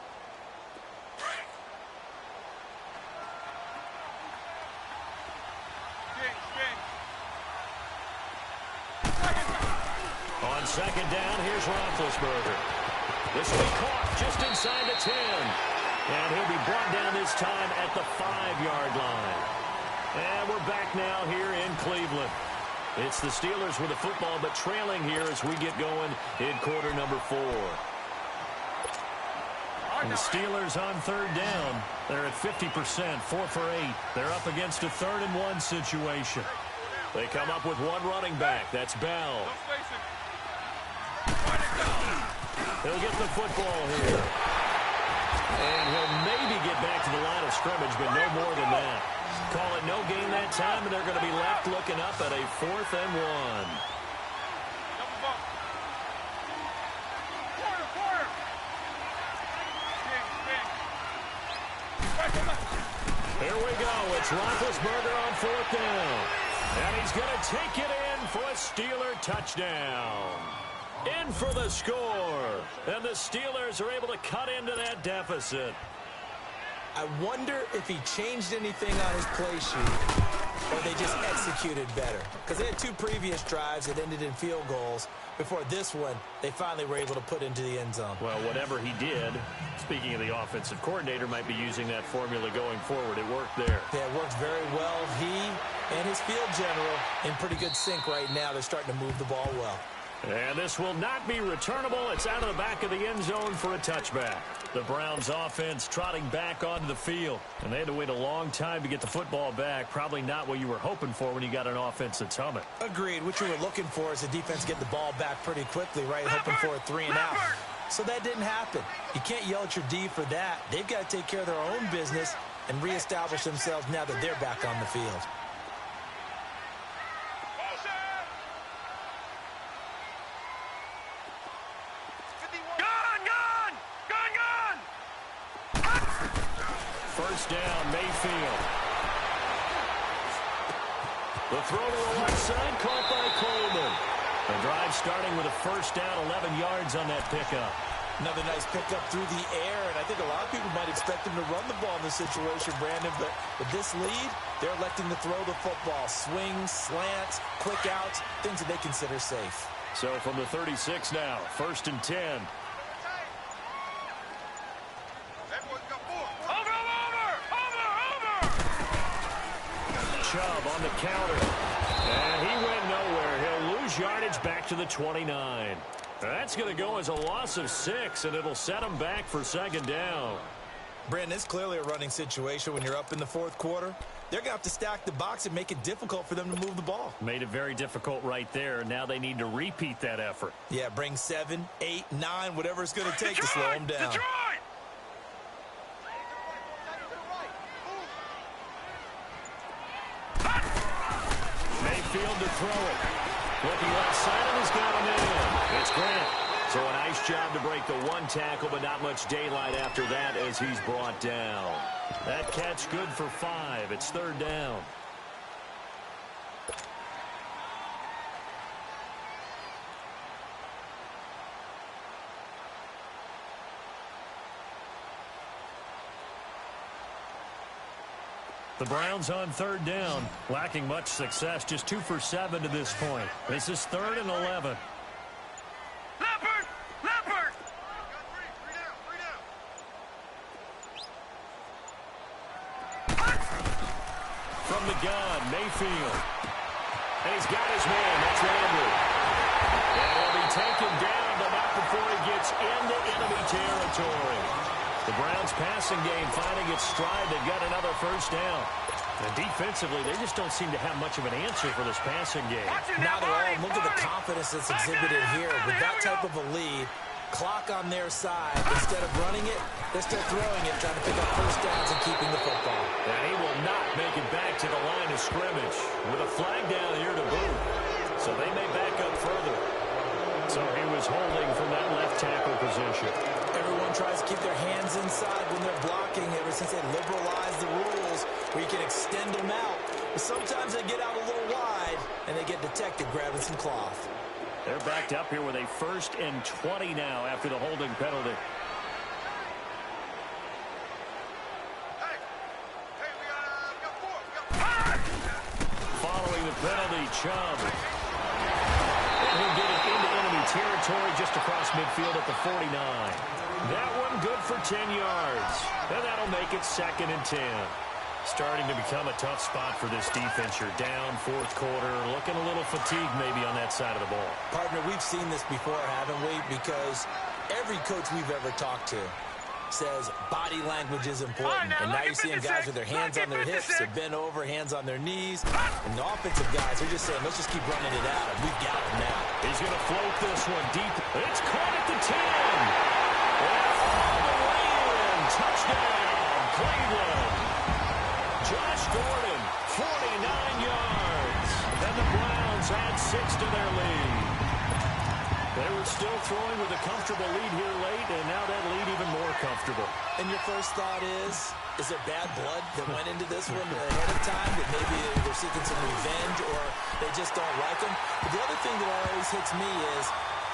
On second down, here's Roethlisberger. This will be caught just inside the 10. And he'll be brought down this time at the 5-yard line. And we're back now here in Cleveland. It's the Steelers with the football, but trailing here as we get going in quarter number 4. And the Steelers on third down. They're at 50%, 4 for 8. They're up against a 3rd and 1 situation. They come up with one running back. That's Bell. He'll get the football here. And he'll maybe get back to the line of scrimmage, but no more than that. Call it no gain that time, and they're going to be left looking up at a 4th and 1. Here we go. It's Roethlisberger on 4th down. And he's going to take it in for a Steeler touchdown. In for the score. And the Steelers are able to cut into that deficit. I wonder if he changed anything on his play sheet or they just executed better? Because they had 2 previous drives that ended in field goals. Before this one, they finally were able to put into the end zone. Well, whatever he did, speaking of the offensive coordinator, might be using that formula going forward. It worked there. Yeah, it works very well. He and his field general in pretty good sync right now. They're starting to move the ball well. And this will not be returnable. It's out of the back of the end zone for a touchback. The Browns offense trotting back onto the field. And they had to wait a long time to get the football back. Probably not what you were hoping for when you got an offense that's humming. Agreed. What you were looking for is the defense get the ball back pretty quickly, right? Hoping for a 3 and out. So that didn't happen. You can't yell at your D for that. They've got to take care of their own business and reestablish themselves now that they're back on the field. First down, Mayfield. The throw to the left side, caught by Coleman. The drive starting with a first down, 11 yards on that pickup. Another nice pickup through the air, and I think a lot of people might expect them to run the ball in this situation, Brandon, but with this lead, they're electing to throw the football. Swings, slants, quick outs, things that they consider safe. So from the 36 now, first and 10. Chubb on the counter. And he went nowhere. He'll lose yardage back to the 29. That's going to go as a loss of 6, and it'll set him back for second down. Brandon, it's clearly a running situation when you're up in the 4th quarter. They're going to have to stack the box and make it difficult for them to move the ball. Made it very difficult right there. Now they need to repeat that effort. Yeah, bring 7, 8, 9, whatever it's going to take to slow them down. Mayfield to throw it. Looking left side, and he's got him in. It's Grant. So a nice job to break the 1 tackle, but not much daylight after that as he's brought down. That catch good for 5. It's third down. The Browns on third down, lacking much success, just 2 for 7 to this point. This is 3rd and 11. Leopard! From the gun, Mayfield. And he's got his man, that's Landry. And he'll be taken down, but not before he gets into enemy territory. The Browns passing game finding its stride. They've got another first down. And defensively, they just don't seem to have much of an answer for this passing game. Not at all. Look at the confidence that's exhibited here. With that type of a lead, clock on their side, instead of running it, they're still throwing it, trying to pick up first downs and keeping the football. And he will not make it back to the line of scrimmage with a flag down here to boot. So they may back up further. So he was holding from that left tackle position. Everyone tries to keep their hands inside when they're blocking ever since they liberalized the rules where you can extend them out. But sometimes they get out a little wide and they get detected grabbing some cloth. They're backed up here with a 1st and 20 now after the holding penalty. Following the penalty, Chubb. He'll get it into enemy territory just across midfield at the 49. That one good for 10 yards. And that'll make it 2nd and 10. Starting to become a tough spot for this defense. You're down 4th quarter, looking a little fatigued maybe on that side of the ball. Partner, we've seen this before, haven't we? Because every coach we've ever talked to says body language is important. And now you're seeing guys with their hands on their hips, they're bent over, hands on their knees. And the offensive guys are just saying, let's just keep running it out. We've got him now. He's going to float this one deep. It's caught at the 10. And all the way in. Touchdown, Cleveland. Josh Gordon, 49 yards. And the Browns add 6 to their lead. They were still throwing with a comfortable lead here late, and now that lead even more comfortable. And your first thought is there bad blood that went into this one ahead of time, that maybe they're seeking some revenge or they just don't like them? But the other thing that always hits me is,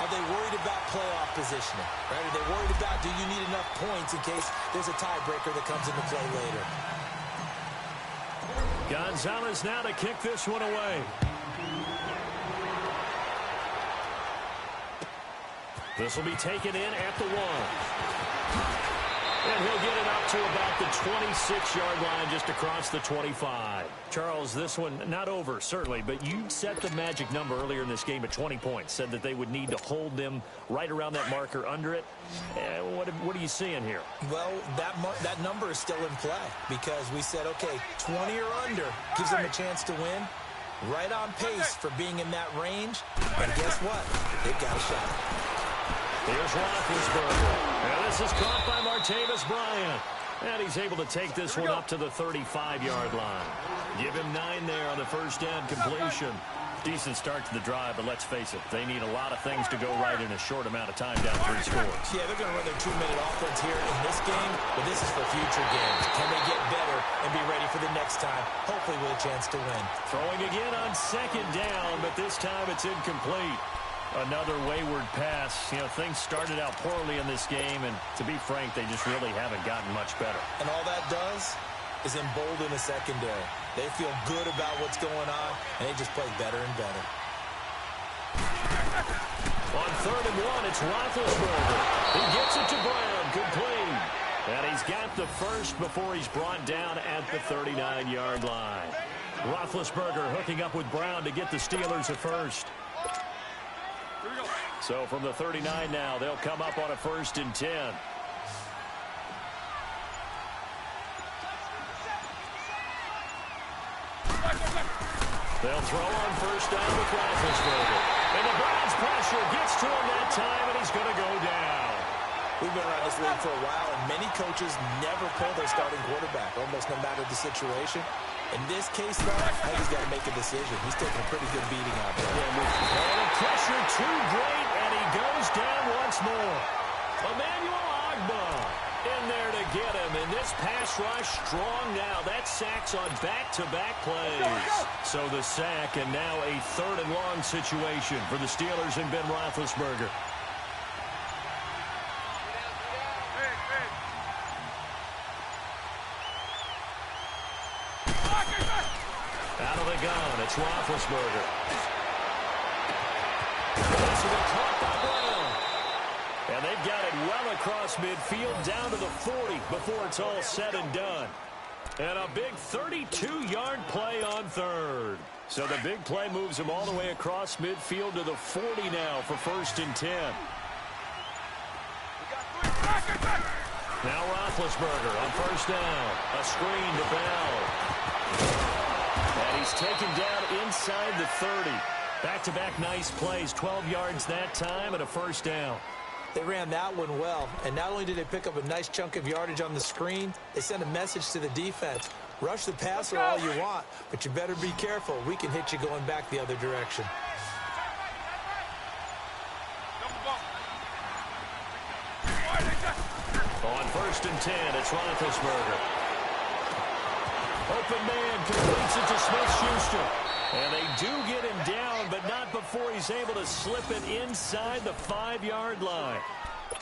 are they worried about playoff positioning? Right? Are they worried about, do you need enough points in case there's a tiebreaker that comes into play later? Gonzalez now to kick this one away. This will be taken in at the 1. And he'll get it up to about the 26-yard line, just across the 25. Charles, this one not over, certainly, but you set the magic number earlier in this game at 20 points. Said that they would need to hold them right around that marker under it. What are you seeing here? Well, that number is still in play because we said, okay, 20 or under gives them a chance to win. Right on pace for being in that range. And guess what? They've got a shot. Here's Roethlisberger. And this is caught by Martavis Bryant. And he's able to take this one up to the 35-yard line. Give him 9 there on the first down completion. Decent start to the drive, but let's face it, they need a lot of things to go right in a short amount of time down 3 scores. Yeah, they're going to run their 2-minute offense here in this game, but this is for future games. Can they get better and be ready for the next time, hopefully with a chance to win? Throwing again on second down, but this time it's incomplete. Another wayward pass. You know, things started out poorly in this game, and to be frank, they just really haven't gotten much better. And all that does is embolden the secondary. They feel good about what's going on, and they just play better and better. On 3rd and 1, it's Roethlisberger. He gets it to Brown, complete. And he's got the first before he's brought down at the 39-yard line. Roethlisberger hooking up with Brown to get the Steelers a first. So from the 39 now, they'll come up on a 1st and 10. They'll throw on 1st down with Roethlisberger. And the Browns pressure gets to him that time, and he's going to go down. We've been around this league for a while, and many coaches never pull their starting quarterback, almost no matter the situation. In this case, though, I think he's got to make a decision. He's taking a pretty good beating out there. And the pressure too great, and he goes down once more. Emmanuel Ogbah in there to get him, and this pass rush strong now. That sack's on back-to-back plays. So the sack, and now a 3rd and long situation for the Steelers and Ben Roethlisberger. Out of the gun, it's Roethlisberger. This will be caught by Brown. And they've got it well across midfield down to the 40 before it's all said and done. And a big 32-yard play on 3rd. So the big play moves him all the way across midfield to the 40 now for 1st and 10. Now Roethlisberger on 1st down. A screen to Bell. And he's taken down inside the 30. Back-to-back nice plays. 12 yards that time and a 1st down. They ran that one well, and not only did they pick up a nice chunk of yardage on the screen, they sent a message to the defense. Rush the passer all you want, but you better be careful. We can hit you going back the other direction. On 1st and 10, it's Roethlisberger. Open man completes it to Smith-Schuster. And they do get him down, but not before he's able to slip it inside the 5-yard line.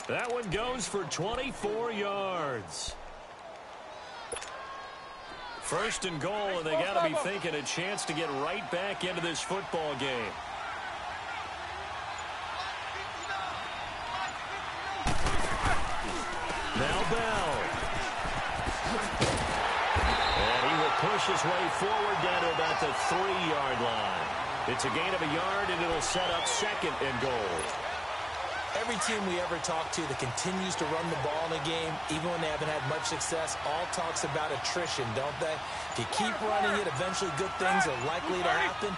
That one goes for 24 yards. 1st and goal, and they got to be thinking a chance to get right back into this football game. Now Bell. And he will push his way forward down to about the 3-yard line. It's a gain of a yard, and it'll set up 2nd and goal. Every team we ever talk to that continues to run the ball in a game, even when they haven't had much success, all talks about attrition, don't they? If you keep running it, eventually good things are likely to happen.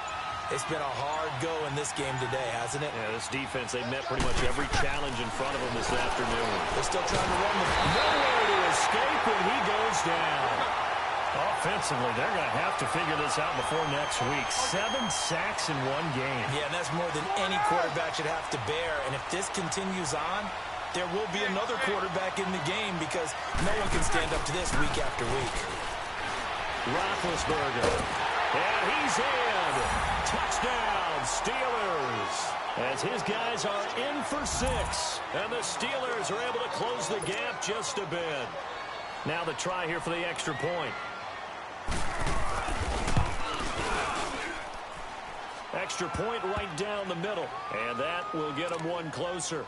It's been a hard go in this game today, hasn't it? Yeah, this defense, they've met pretty much every challenge in front of them this afternoon. They're still trying to run the ball. Nowhere to escape, and he goes down. Offensively, they're going to have to figure this out before next week. 7 sacks in one game. Yeah, and that's more than any quarterback should have to bear. And if this continues on, there will be another quarterback in the game because no one can stand up to this week after week. Roethlisberger. And he's in. Touchdown, Steelers. As his guys are in for 6. And the Steelers are able to close the gap just a bit. Now the try here for the extra point. extra point right down the middle. And that will get them one closer.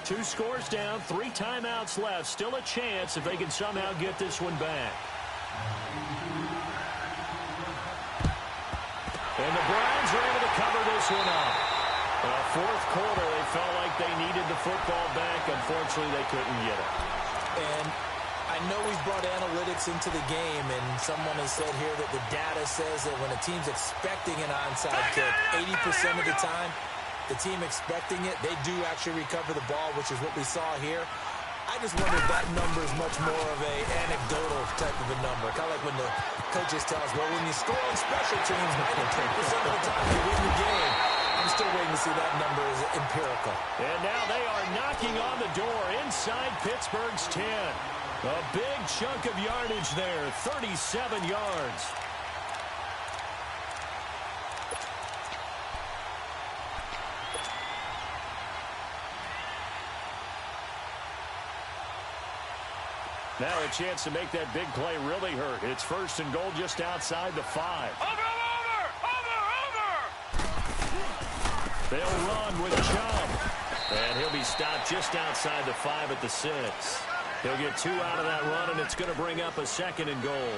2 scores down, 3 timeouts left. Still a chance if they can somehow get this one back. And the Browns are able to cover this one up. Fourth quarter, they felt like they needed the football back. Unfortunately, they couldn't get it. And I know we've brought analytics into the game, and someone has said here that the data says that when a team's expecting an onside kick, 80% of the time, the team expecting it, they do actually recover the ball, which is what we saw here. I just wonder if that number is much more of a anecdotal type of a number. Kind of like when the coaches tell us, well, when you score on special teams, 93% of the time you win the game. I'm still waiting to see that number is empirical. And now they are knocking on the door inside Pittsburgh's 10. A big chunk of yardage there, 37 yards. Now a chance to make that big play really hurt. It's 1st and goal just outside the 5. Over! They'll run with Chubb. And he'll be stopped just outside the 5 at the 6. He'll get 2 out of that run, and it's going to bring up a 2nd and goal.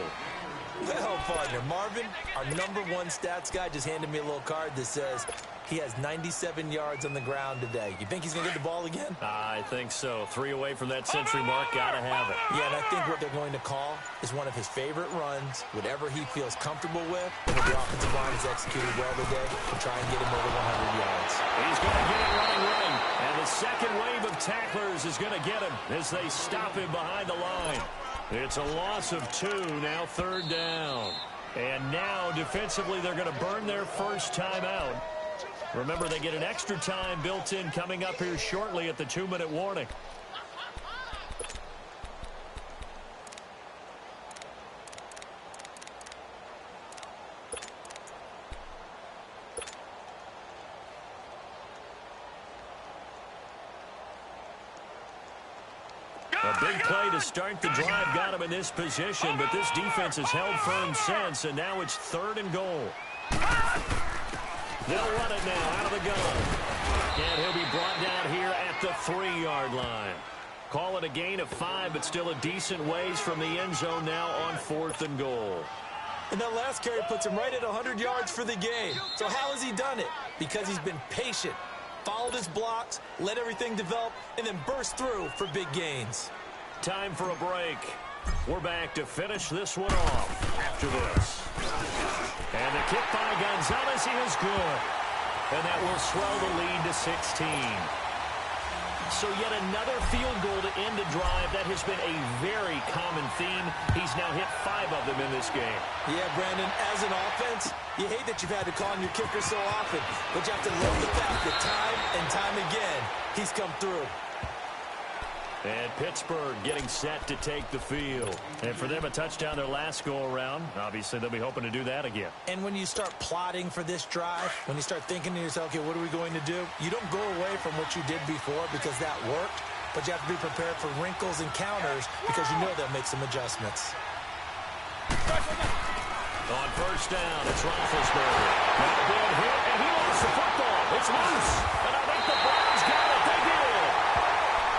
Well, partner, Marvin, our #1 stats guy just handed me a little card that says he has 97 yards on the ground today. You think he's going to get the ball again? I think so. 3 away from that century mark. Got to have it. Yeah, and I think what they're going to call is one of his favorite runs, whatever he feels comfortable with, and the offensive line has executed well today to try and get him over 100 yards. He's going to get it running right. And the second wave of tacklers is going to get him as they stop him behind the line. It's a loss of 2, now 3rd down. And now, defensively, they're going to burn their first timeout. Remember, they get an extra time built in coming up here shortly at the 2-minute warning. A big play to start the drive got him in this position, but this defense has held firm since, and now it's 3rd and goal. They'll run it now out of the gun. And he'll be brought down here at the 3-yard line. Call it a gain of 5, but still a decent ways from the end zone now on 4th and goal. And that last carry puts him right at 100 yards for the game. So how has he done it? Because he's been patient, followed his blocks, let everything develop, and then burst through for big gains. Time for a break. We're back to finish this one off after this. And the kick by Gonzalez is good. And that will swell the lead to 16. So yet another field goal to end a drive. That has been a very common theme. He's now hit 5 of them in this game. Yeah, Brandon, as an offense, you hate that you've had to call on your kicker so often. But you have to love the fact that time and time again, he's come through. And Pittsburgh getting set to take the field. And for them, a touchdown their last go-around. Obviously, they'll be hoping to do that again. And when you start plotting for this drive, when you start thinking to yourself, okay, what are we going to do? You don't go away from what you did before because that worked, but you have to be prepared for wrinkles and counters because you know they'll make some adjustments. On 1st down, it's Roethlisberger. Now big hit, and he lost the football. It's loose. And I think the Browns got it. They did.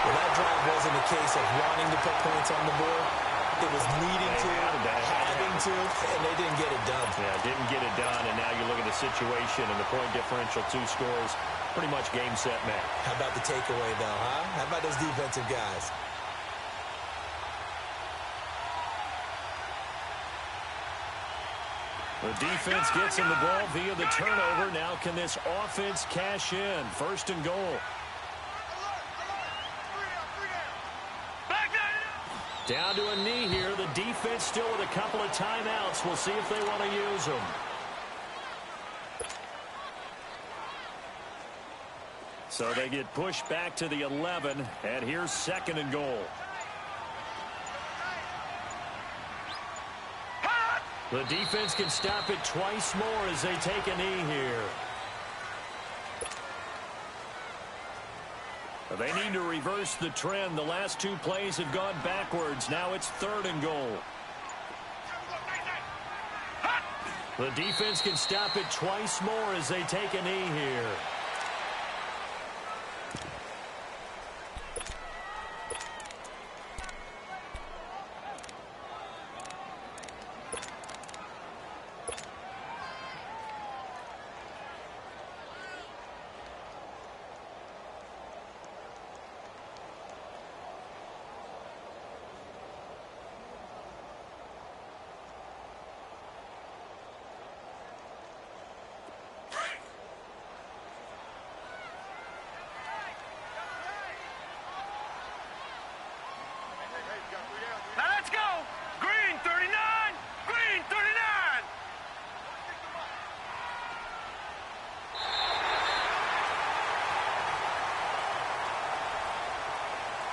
Well, that drive wasn't a case of wanting to put points on the board. It was needing to, having to, and they didn't get it done. Yeah, didn't get it done, and now you look at the situation and the point differential, 2 scores, pretty much game, set, match. How about the takeaway, though, huh? How about those defensive guys? The defense gets him the ball via the turnover. Now can this offense cash in? 1st and goal. Down to a knee here. The defense still with a couple of timeouts. We'll see if they want to use them. So they get pushed back to the 11, and here's 2nd and goal. The defense can stop it twice more as they take a knee here. They need to reverse the trend. The last 2 plays have gone backwards. Now it's 3rd and goal. The defense can stop it twice more as they take a knee here. Now let's go! Green 39! Green 39!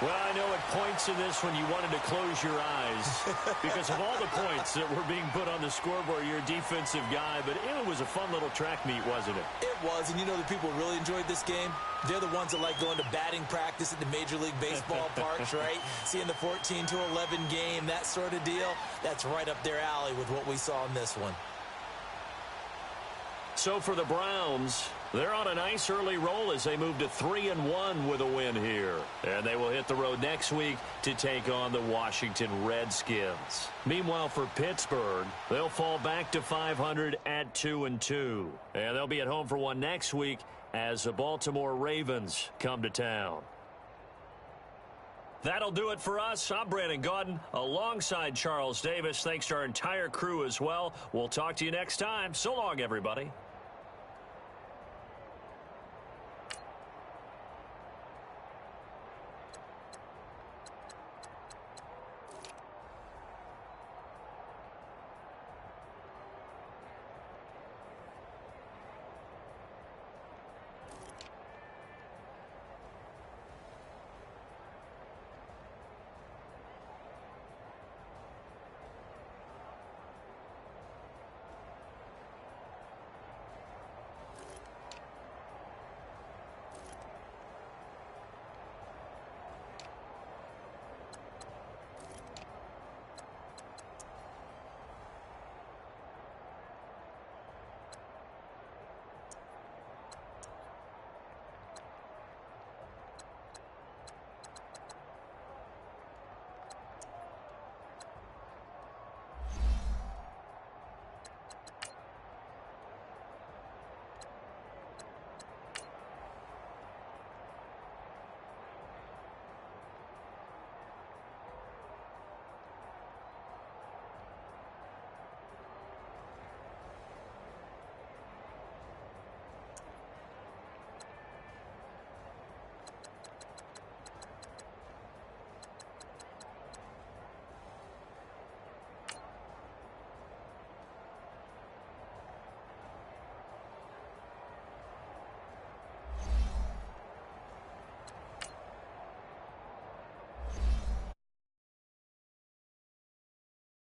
Well, I know at points in this when you wanted to close your eyes because of all the points that were being put on the scoreboard. You're a defensive guy, but it was a fun little track meet, wasn't it? It was, and you know the people who really enjoyed this game? They're the ones that like going to batting practice at the Major League Baseball parks, right? Seeing the 14-11 game, that sort of deal. That's right up their alley with what we saw in this one. So for the Browns, they're on a nice early roll as they move to 3-1 with a win here. And they will hit the road next week to take on the Washington Redskins. Meanwhile, for Pittsburgh, they'll fall back to 500 at 2-2. And they'll be at home for one next week as the Baltimore Ravens come to town. That'll do it for us. I'm Brandon Gaudin alongside Charles Davis. Thanks to our entire crew as well. We'll talk to you next time. So long, everybody.